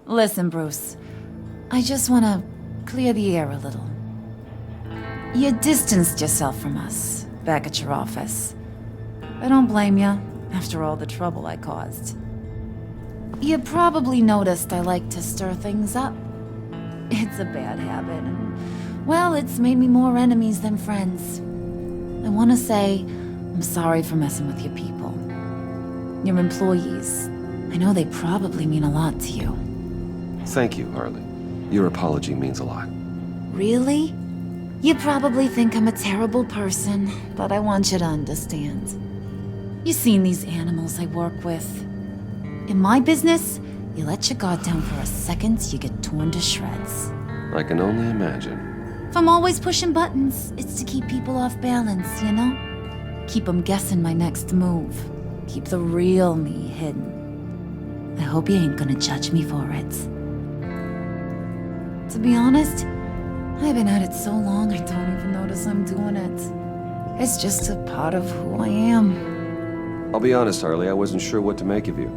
[SPEAKER 15] Listen, Bruce. I just want to clear the air a little. You distanced yourself from us back at your office. I don't blame you, after all the trouble I caused. You probably noticed I like to stir things up. It's a bad habit, and, well, it's made me more enemies than friends. I want to say I'm sorry for messing with your people. Your employees. I know they probably mean a lot to you.
[SPEAKER 2] Thank you, Harley. Your apology means a lot.
[SPEAKER 15] Really? You probably think I'm a terrible person, but I want you to understand. You've seen these animals I work with. In my business, you let your guard down for a second, you get torn to shreds.
[SPEAKER 2] I can only imagine.
[SPEAKER 15] If I'm always pushing buttons, it's to keep people off balance, you know? Keep them guessing my next move. Keep the real me hidden. I hope you ain't gonna judge me for it. To be honest, I've been at it so long I don't even notice I'm doing it. It's just a part of who I am.
[SPEAKER 2] I'll be honest, Harley, I wasn't sure what to make of you.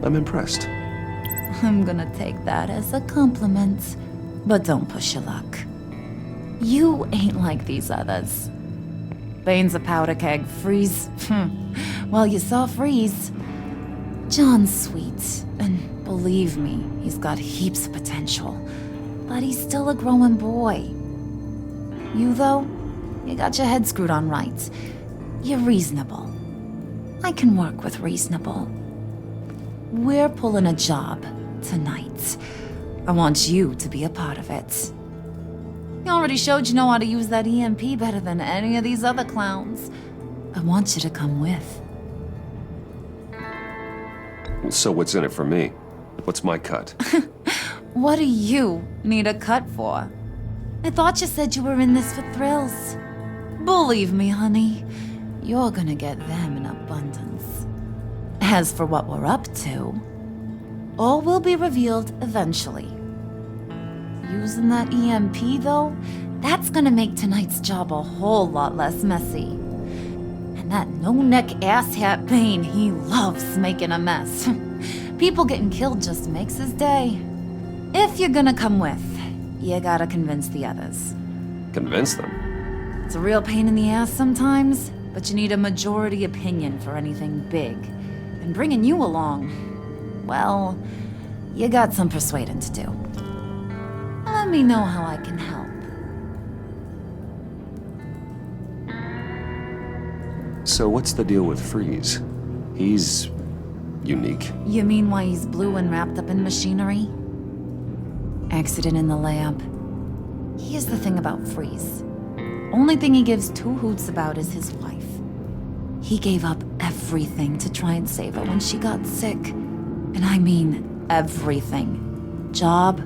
[SPEAKER 2] I'm impressed.
[SPEAKER 15] I'm gonna take that as a compliment, but don't push your luck. You ain't like these others. Bane's a powder keg, Freeze. Well, you saw Freeze. John's sweet, and believe me, he's got heaps of potential. But he's still a growing boy. You, though, you got your head screwed on right. You're reasonable. I can work with reasonable. We're pulling a job tonight. I want you to be a part of it. You already showed you know how to use that EMP better than any of these other clowns. I want you to come with.
[SPEAKER 2] So what's in it for me? What's my cut?
[SPEAKER 15] What do you need a cut for? I thought you said you were in this for thrills. Believe me, honey, you're gonna get them in abundance. As for what we're up to, all will be revealed eventually. Using that EMP, though, that's gonna make tonight's job a whole lot less messy. And that no-neck asshat Bane, he loves making a mess. People getting killed just makes his day. If you're gonna come with, you gotta convince the others.
[SPEAKER 2] Convince them?
[SPEAKER 15] It's a real pain in the ass sometimes, but you need a majority opinion for anything big. And bringing you along, well, you got some persuading to do. Let me know how I can help.
[SPEAKER 2] So what's the deal with Freeze? He's unique.
[SPEAKER 15] You mean why he's blue and wrapped up in machinery? Accident in the lab. Here's the thing about Freeze. Only thing he gives two hoots about is his wife. He gave up everything to try and save her when she got sick. And I mean everything. Job,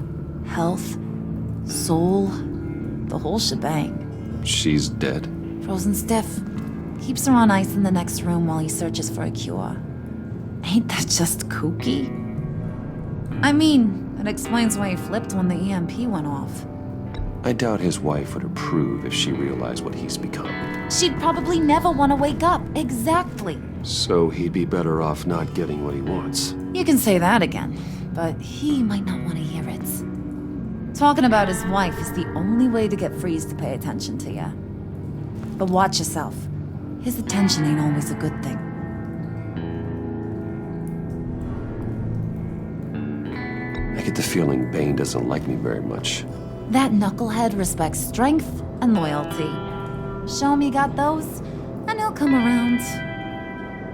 [SPEAKER 15] health, soul, the whole shebang.
[SPEAKER 2] She's dead?
[SPEAKER 15] Frozen stiff. Keeps her on ice in the next room while he searches for a cure. Ain't that just kooky? I mean, it explains why he flipped when the EMP went off.
[SPEAKER 2] I doubt his wife would approve if she realized what he's become.
[SPEAKER 15] She'd probably never want to wake up. Exactly.
[SPEAKER 2] So he'd be better off not getting what he wants.
[SPEAKER 15] You can say that again, but he might not want to hear it. Talking about his wife is the only way to get Freeze to pay attention to you. But watch yourself. His attention ain't always a good thing.
[SPEAKER 2] I get the feeling Bane doesn't like me very much.
[SPEAKER 15] That knucklehead respects strength and loyalty. Show him you got those, and he'll come around.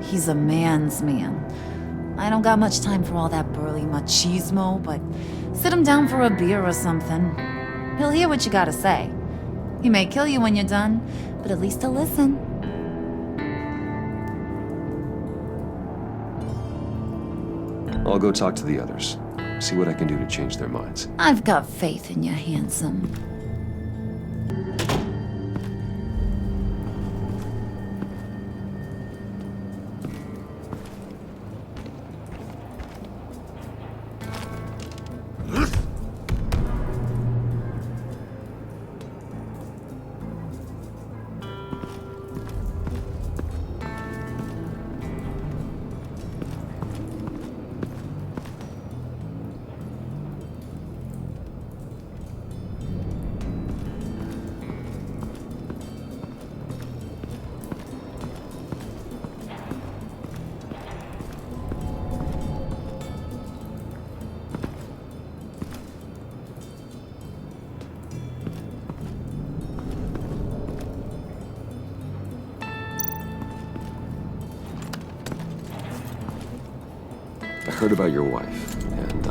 [SPEAKER 15] He's a man's man. I don't got much time for all that burly machismo, but sit him down for a beer or something. He'll hear what you gotta say. He may kill you when you're done, but at least he'll listen.
[SPEAKER 2] I'll go talk to the others. See what I can do to change their minds.
[SPEAKER 15] I've got faith in you, handsome.
[SPEAKER 2] I heard about your wife, and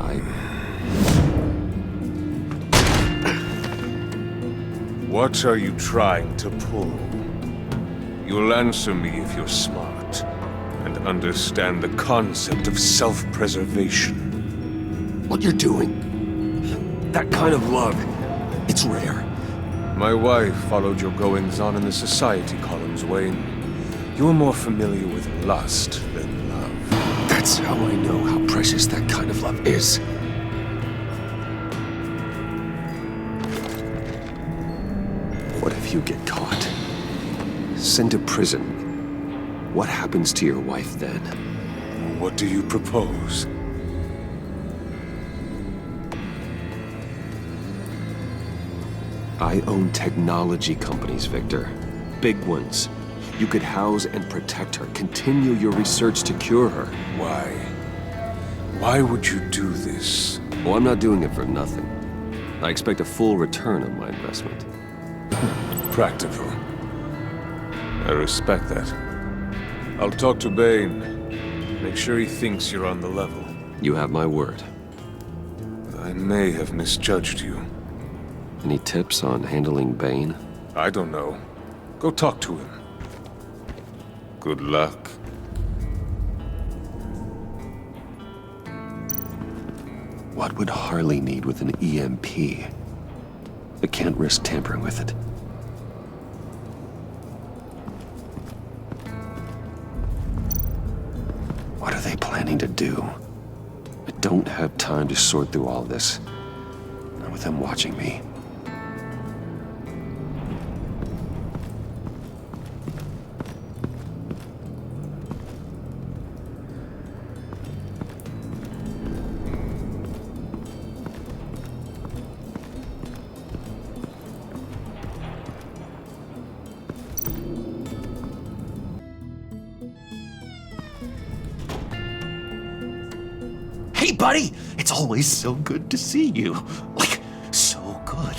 [SPEAKER 19] What are you trying to pull? You'll answer me if you're smart, and understand the concept of self-preservation.
[SPEAKER 2] What you're doing? That kind of love, it's rare.
[SPEAKER 19] My wife followed your goings-on in the society columns, Wayne. You're more familiar with lust than love.
[SPEAKER 2] That's how I know how precious that kind of love is. What if you get caught? Sent to prison. What happens to your wife then?
[SPEAKER 19] What do you propose?
[SPEAKER 2] I own technology companies, Victor. Big ones. You could house and protect her, continue your research to cure her.
[SPEAKER 19] Why? Why would you do this?
[SPEAKER 2] Well, I'm not doing it for nothing. I expect a full return on my investment.
[SPEAKER 19] Practical. I respect that. I'll talk to Bane. Make sure he thinks you're on the level.
[SPEAKER 2] You have my word.
[SPEAKER 19] I may have misjudged you.
[SPEAKER 2] Any tips on handling Bane?
[SPEAKER 19] I don't know. Go talk to him. Good luck.
[SPEAKER 2] What would Harley need with an EMP? I can't risk tampering with it. What are they planning to do? I don't have time to sort through all this. Not with them watching me.
[SPEAKER 13] Hey, buddy! It's always so good to see you. Like, so good.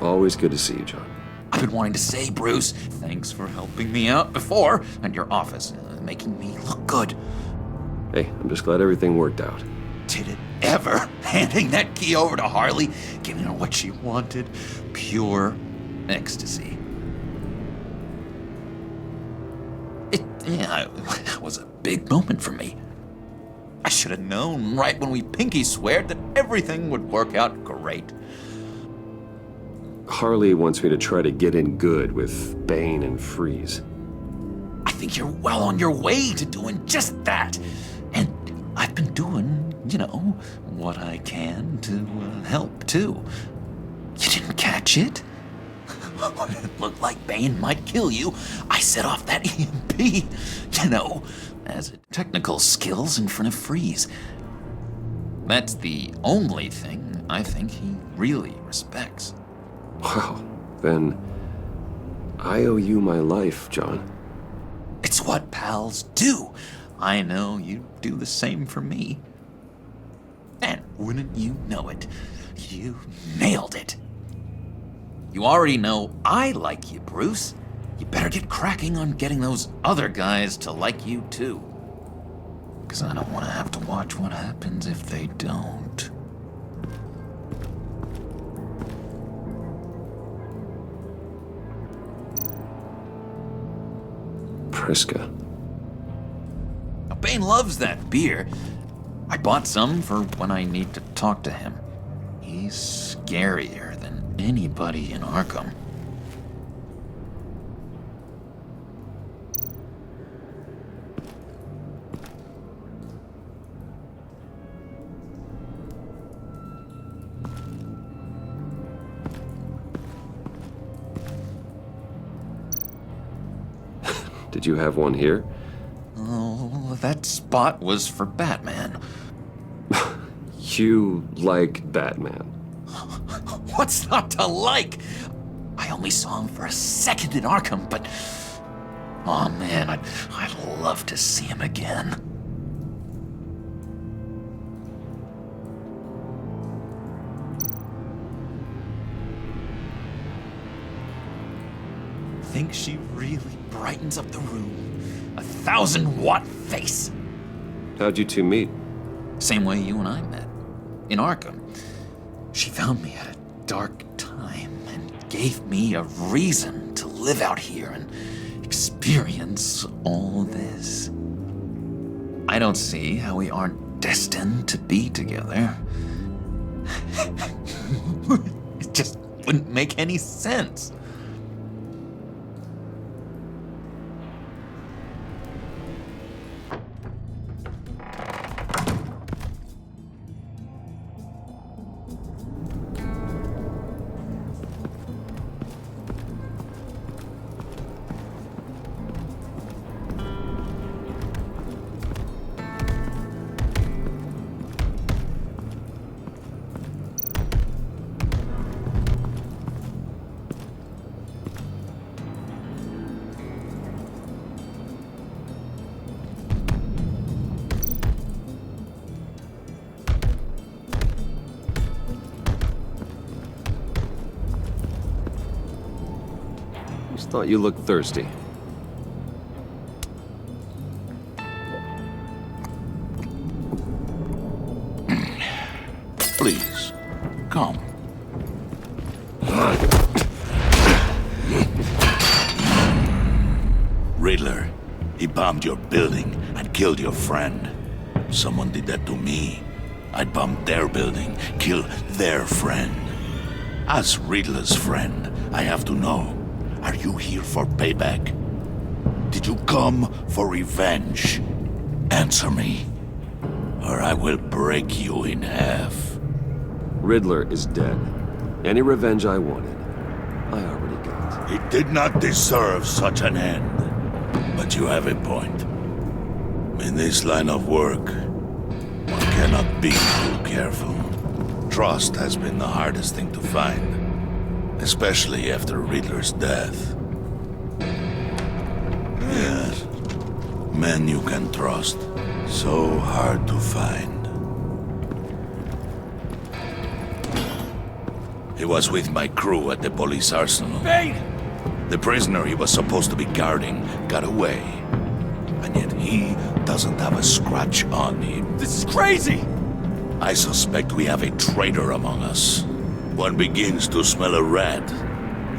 [SPEAKER 2] Always good to see you, John.
[SPEAKER 13] I've been wanting to say, Bruce, thanks for helping me out before, and your office, making me look good.
[SPEAKER 2] Hey, I'm just glad everything worked out.
[SPEAKER 13] Did it ever? Handing that key over to Harley, giving her what she wanted. Pure ecstasy. It was a big moment for me. I should have known right when we pinky sweared that everything would work out great.
[SPEAKER 2] Harley wants me to try to get in good with Bane and Freeze.
[SPEAKER 13] I think you're well on your way to doing just that. And I've been doing, what I can to help, too. You didn't catch it? When it looked like Bane might kill you, I set off that EMP, as technical skills in front of Freeze. That's the only thing I think he really respects.
[SPEAKER 2] Wow, then I owe you my life, John.
[SPEAKER 13] It's what pals do. I know you do the same for me. And wouldn't you know it, you nailed it. You already know I like you, Bruce. You better get cracking on getting those other guys to like you too. 'Cause I don't want to have to watch what happens if they don't.
[SPEAKER 2] Triska.
[SPEAKER 13] Now, Bane loves that beer. I bought some for when I need to talk to him. He's scarier than anybody in Arkham.
[SPEAKER 2] Did you have one here?
[SPEAKER 13] Oh, that spot was for Batman.
[SPEAKER 2] You like Batman?
[SPEAKER 13] What's not to like? I only saw him for a second in Arkham, but... oh man, I'd love to see him again. Think she really brightens up the room. 1,000-watt face.
[SPEAKER 2] How'd you two meet?
[SPEAKER 13] Same way you and I met. In Arkham. She found me at a dark time and gave me a reason to live out here and experience all this. I don't see how we aren't destined to be together. It just wouldn't make any sense.
[SPEAKER 2] Thought you looked thirsty.
[SPEAKER 10] Please, come. Riddler, he bombed your building and killed your friend. Someone did that to me. I'd bomb their building, kill their friend. As Riddler's friend, I have to know. Are you here for payback? Did you come for revenge? Answer me, or I will break you in half.
[SPEAKER 2] Riddler is dead. Any revenge I wanted, I already got.
[SPEAKER 10] He did not deserve such an end. But you have a point. In this line of work, one cannot be too careful. Trust has been the hardest thing to find. Especially after Riddler's death. Yes. Men you can trust. So hard to find. He was with my crew at the police arsenal.
[SPEAKER 9] Bane!
[SPEAKER 10] The prisoner he was supposed to be guarding got away. And yet he doesn't have a scratch on him.
[SPEAKER 9] This is crazy!
[SPEAKER 10] I suspect we have a traitor among us. One begins to smell a rat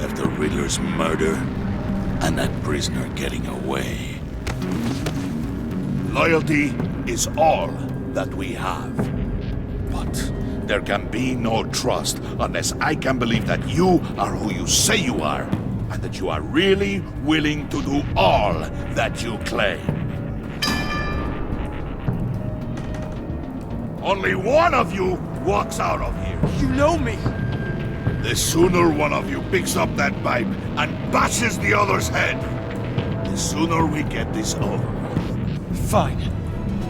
[SPEAKER 10] after Riddler's murder and that prisoner getting away. Loyalty is all that we have. But there can be no trust unless I can believe that you are who you say you are and that you are really willing to do all that you claim. Only one of you walks out of here.
[SPEAKER 9] You know me!
[SPEAKER 10] The sooner one of you picks up that pipe and bashes the other's head, the sooner we get this over.
[SPEAKER 9] Fine.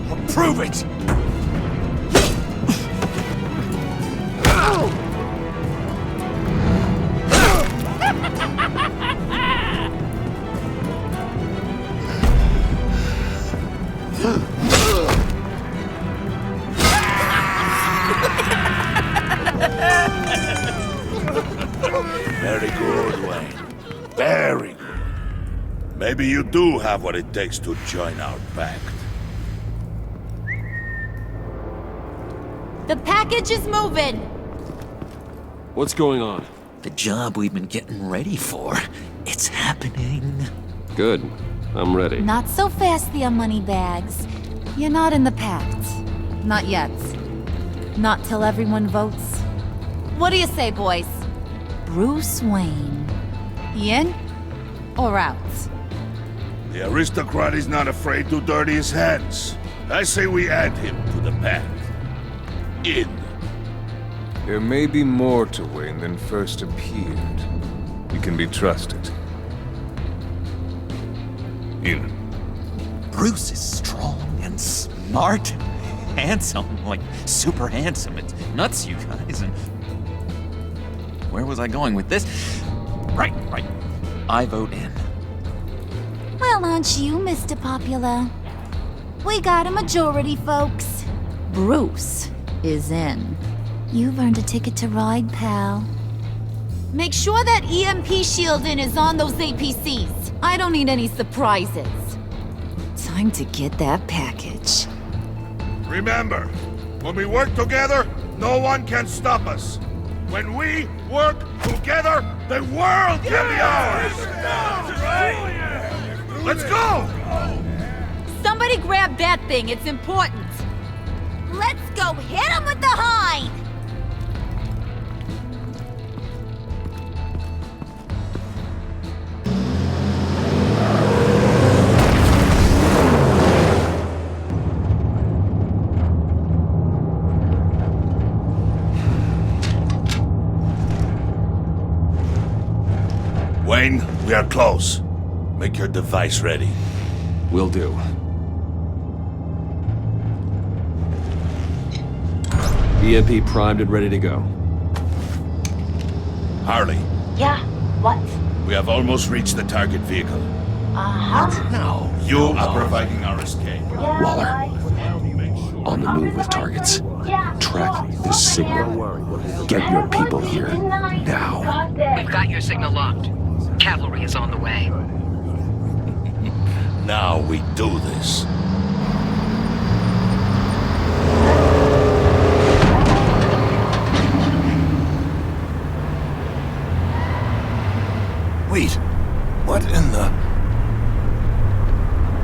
[SPEAKER 9] I'll prove it!
[SPEAKER 10] Very good, Wayne. Very good. Maybe you do have what it takes to join our pact.
[SPEAKER 15] The package is moving!
[SPEAKER 2] What's going on?
[SPEAKER 13] The job we've been getting ready for. It's happening.
[SPEAKER 2] Good. I'm ready.
[SPEAKER 15] Not so fast there, moneybags. You're not in the pact. Not yet. Not till everyone votes. What do you say, boys? Bruce Wayne. In or out?
[SPEAKER 10] The aristocrat is not afraid to dirty his hands. I say we add him to the pack. In.
[SPEAKER 19] There may be more to Wayne than first appeared. He can be trusted. In.
[SPEAKER 13] Bruce is strong and smart, handsome, like super handsome. It's nuts, you guys. And where was I going with this? Right. I vote in.
[SPEAKER 15] Well, aren't you, Mr. Popular? We got a majority, folks. Bruce is in. You've earned a ticket to ride, pal. Make sure that EMP shielding is on those APCs. I don't need any surprises. Time to get that package.
[SPEAKER 10] Remember, when we work together, no one can stop us. When we work together, the world can be ours! Let's go!
[SPEAKER 15] Somebody grab that thing, it's important. Let's go hit him with the hind!
[SPEAKER 10] Wayne, we are close. Make your device ready.
[SPEAKER 2] Will do. EMP primed and ready to go.
[SPEAKER 10] Harley.
[SPEAKER 11] Yeah, what?
[SPEAKER 10] We have almost reached the target vehicle.
[SPEAKER 11] Uh-huh.
[SPEAKER 10] Now, you are providing our escape.
[SPEAKER 2] Waller. On the move with targets. Track this signal. Get your people here. Now.
[SPEAKER 3] We've got your signal locked. Cavalry is on the way.
[SPEAKER 10] Now we do this.
[SPEAKER 13] Wait, what in the...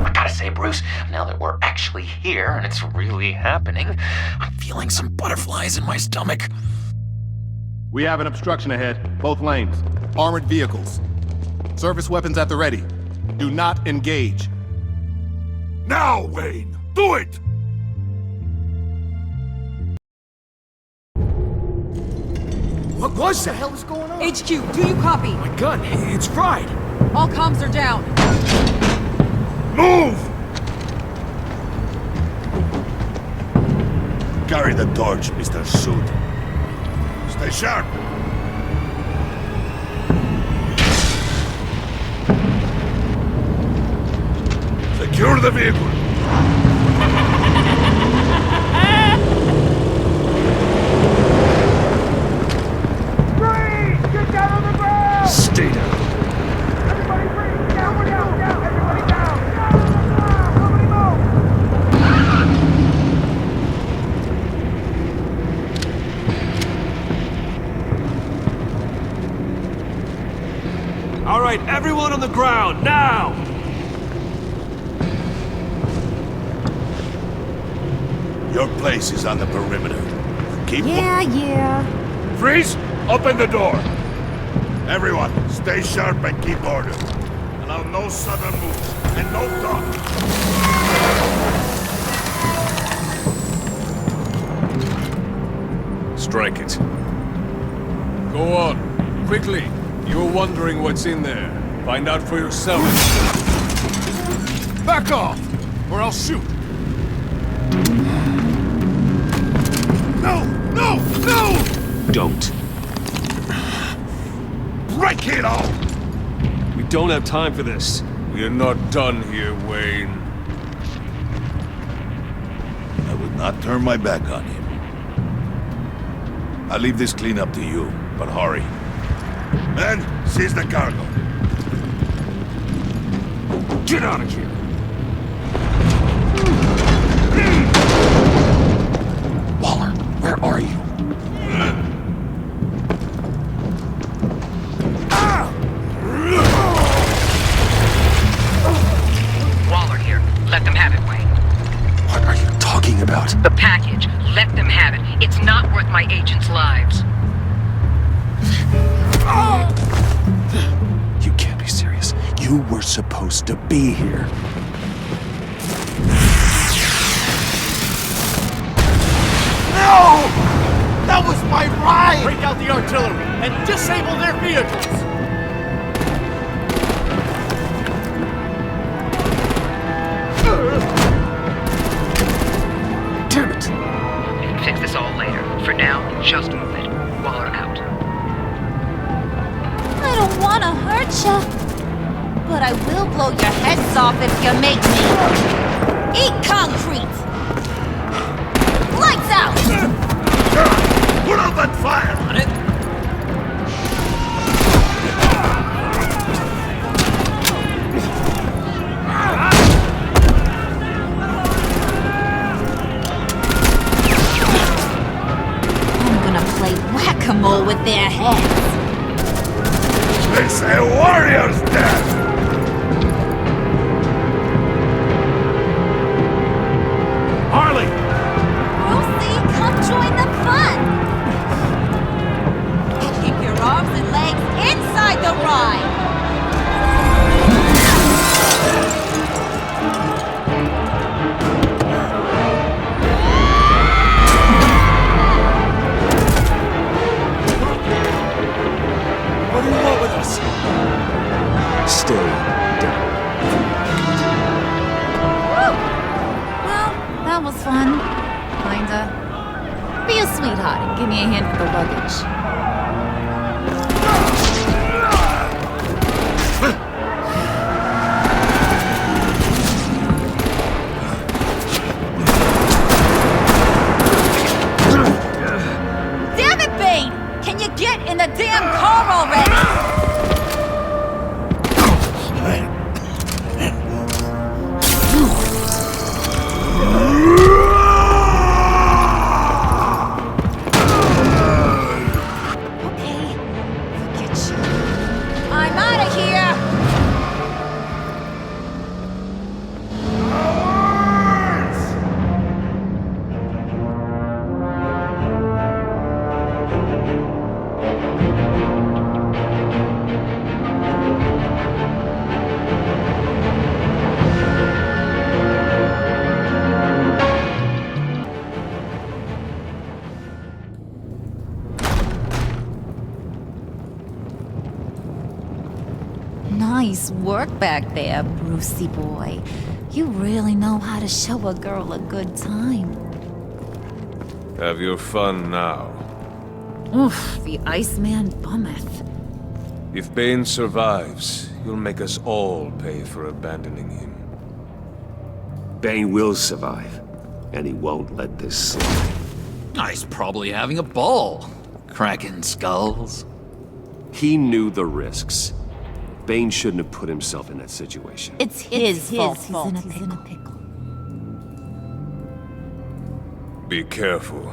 [SPEAKER 13] I gotta say, Bruce, now that we're actually here and it's really happening, I'm feeling some butterflies in my stomach.
[SPEAKER 20] We have an obstruction ahead, both lanes. Armored vehicles. Service weapons at the ready. Do not engage.
[SPEAKER 10] Now, Wayne! Do it!
[SPEAKER 8] What was that?
[SPEAKER 3] What the hell is going on? HQ, do you copy?
[SPEAKER 8] My gun, it's fried.
[SPEAKER 3] All comms are down.
[SPEAKER 10] Move! Carry the torch, Mr. Suit. Stay sharp. Secure the vehicle.
[SPEAKER 21] Freeze! Get down on the ground!
[SPEAKER 2] Stay down.
[SPEAKER 21] Everybody freeze! Down, down! Everybody down! Down on the ground! Nobody
[SPEAKER 9] move! All right, everyone on the ground, now!
[SPEAKER 10] Your place is on the perimeter. Keep...
[SPEAKER 15] Yeah.
[SPEAKER 10] Freeze! Open the door! Everyone, stay sharp and keep order. Allow no sudden moves, and no talk.
[SPEAKER 19] Strike it. Go on. Quickly. You're wondering what's in there. Find out for yourself. Back off, or I'll shoot.
[SPEAKER 10] No! No! No!
[SPEAKER 2] Don't.
[SPEAKER 10] Break it all!
[SPEAKER 2] We don't have time for this.
[SPEAKER 19] We are not done here, Wayne.
[SPEAKER 10] I would not turn my back on him. I'll leave this clean up to you, but hurry. Men, seize the cargo.
[SPEAKER 2] Get out of here! Waller, where are you? about?
[SPEAKER 3] The package. Let them have it. It's not worth my agents' lives.
[SPEAKER 2] You can't be serious. You were supposed to be here.
[SPEAKER 10] No! That was my ride!
[SPEAKER 9] Break out the artillery and disable their vehicles!
[SPEAKER 3] Damn it! We can fix this all later. For now, just move it. Waller out.
[SPEAKER 15] I don't want to hurt ya, but I will blow your heads off if you make me. Eat concrete! Lights out!
[SPEAKER 10] Put out that fire!
[SPEAKER 13] On it.
[SPEAKER 15] I'm gonna play whack-a-mole with their heads.
[SPEAKER 10] They say warrior's death!
[SPEAKER 9] Harley!
[SPEAKER 15] Lucy, come join the fun! Keep your arms and legs inside the ride!
[SPEAKER 9] What do you want with us?
[SPEAKER 2] Stay down.
[SPEAKER 15] Woo! Well, that was fun. Kinda. Be a sweetheart and give me a hand with the luggage. Damn it, Bane! Can you get in the damn car already? Okay, forget you. I'm out of here! Nice work back there, Brucey boy. You really know how to show a girl a good time.
[SPEAKER 19] Have your fun now.
[SPEAKER 15] Oof, the Iceman bummeth.
[SPEAKER 19] If Bane survives, you'll make us all pay for abandoning him.
[SPEAKER 2] Bane will survive, and he won't let this slide.
[SPEAKER 13] He's probably having a ball. Cracking skulls.
[SPEAKER 2] He knew the risks. Bane shouldn't have put himself in that situation.
[SPEAKER 15] It's his fault he's in a pickle.
[SPEAKER 19] Be careful.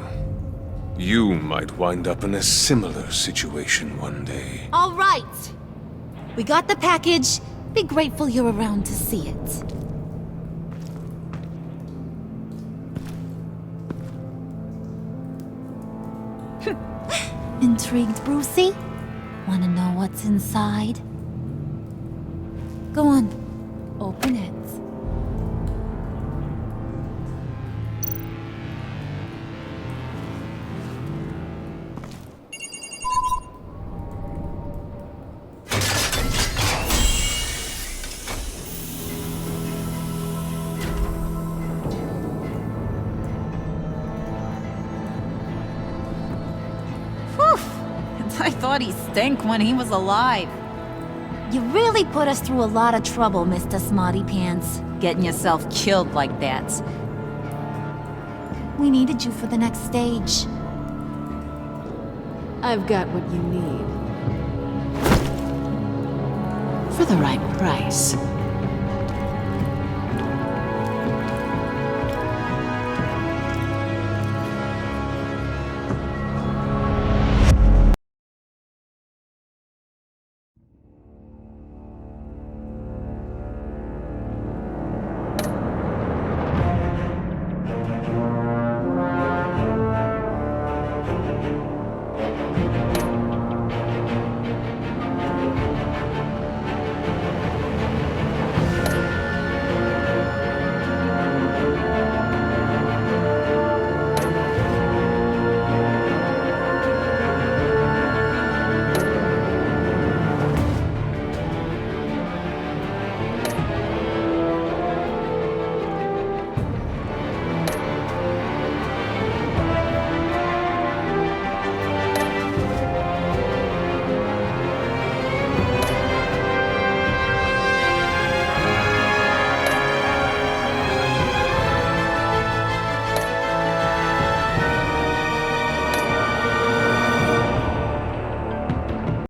[SPEAKER 19] You might wind up in a similar situation one day.
[SPEAKER 15] All right. We got the package. Be grateful you're around to see it. Intrigued, Brucey? Wanna know what's inside? Go on. Open it. I thought he stank when he was alive. You really put us through a lot of trouble, Mr. Smarty Pants, getting yourself killed like that. We needed you for the next stage.
[SPEAKER 1] I've got what you need. For the right price.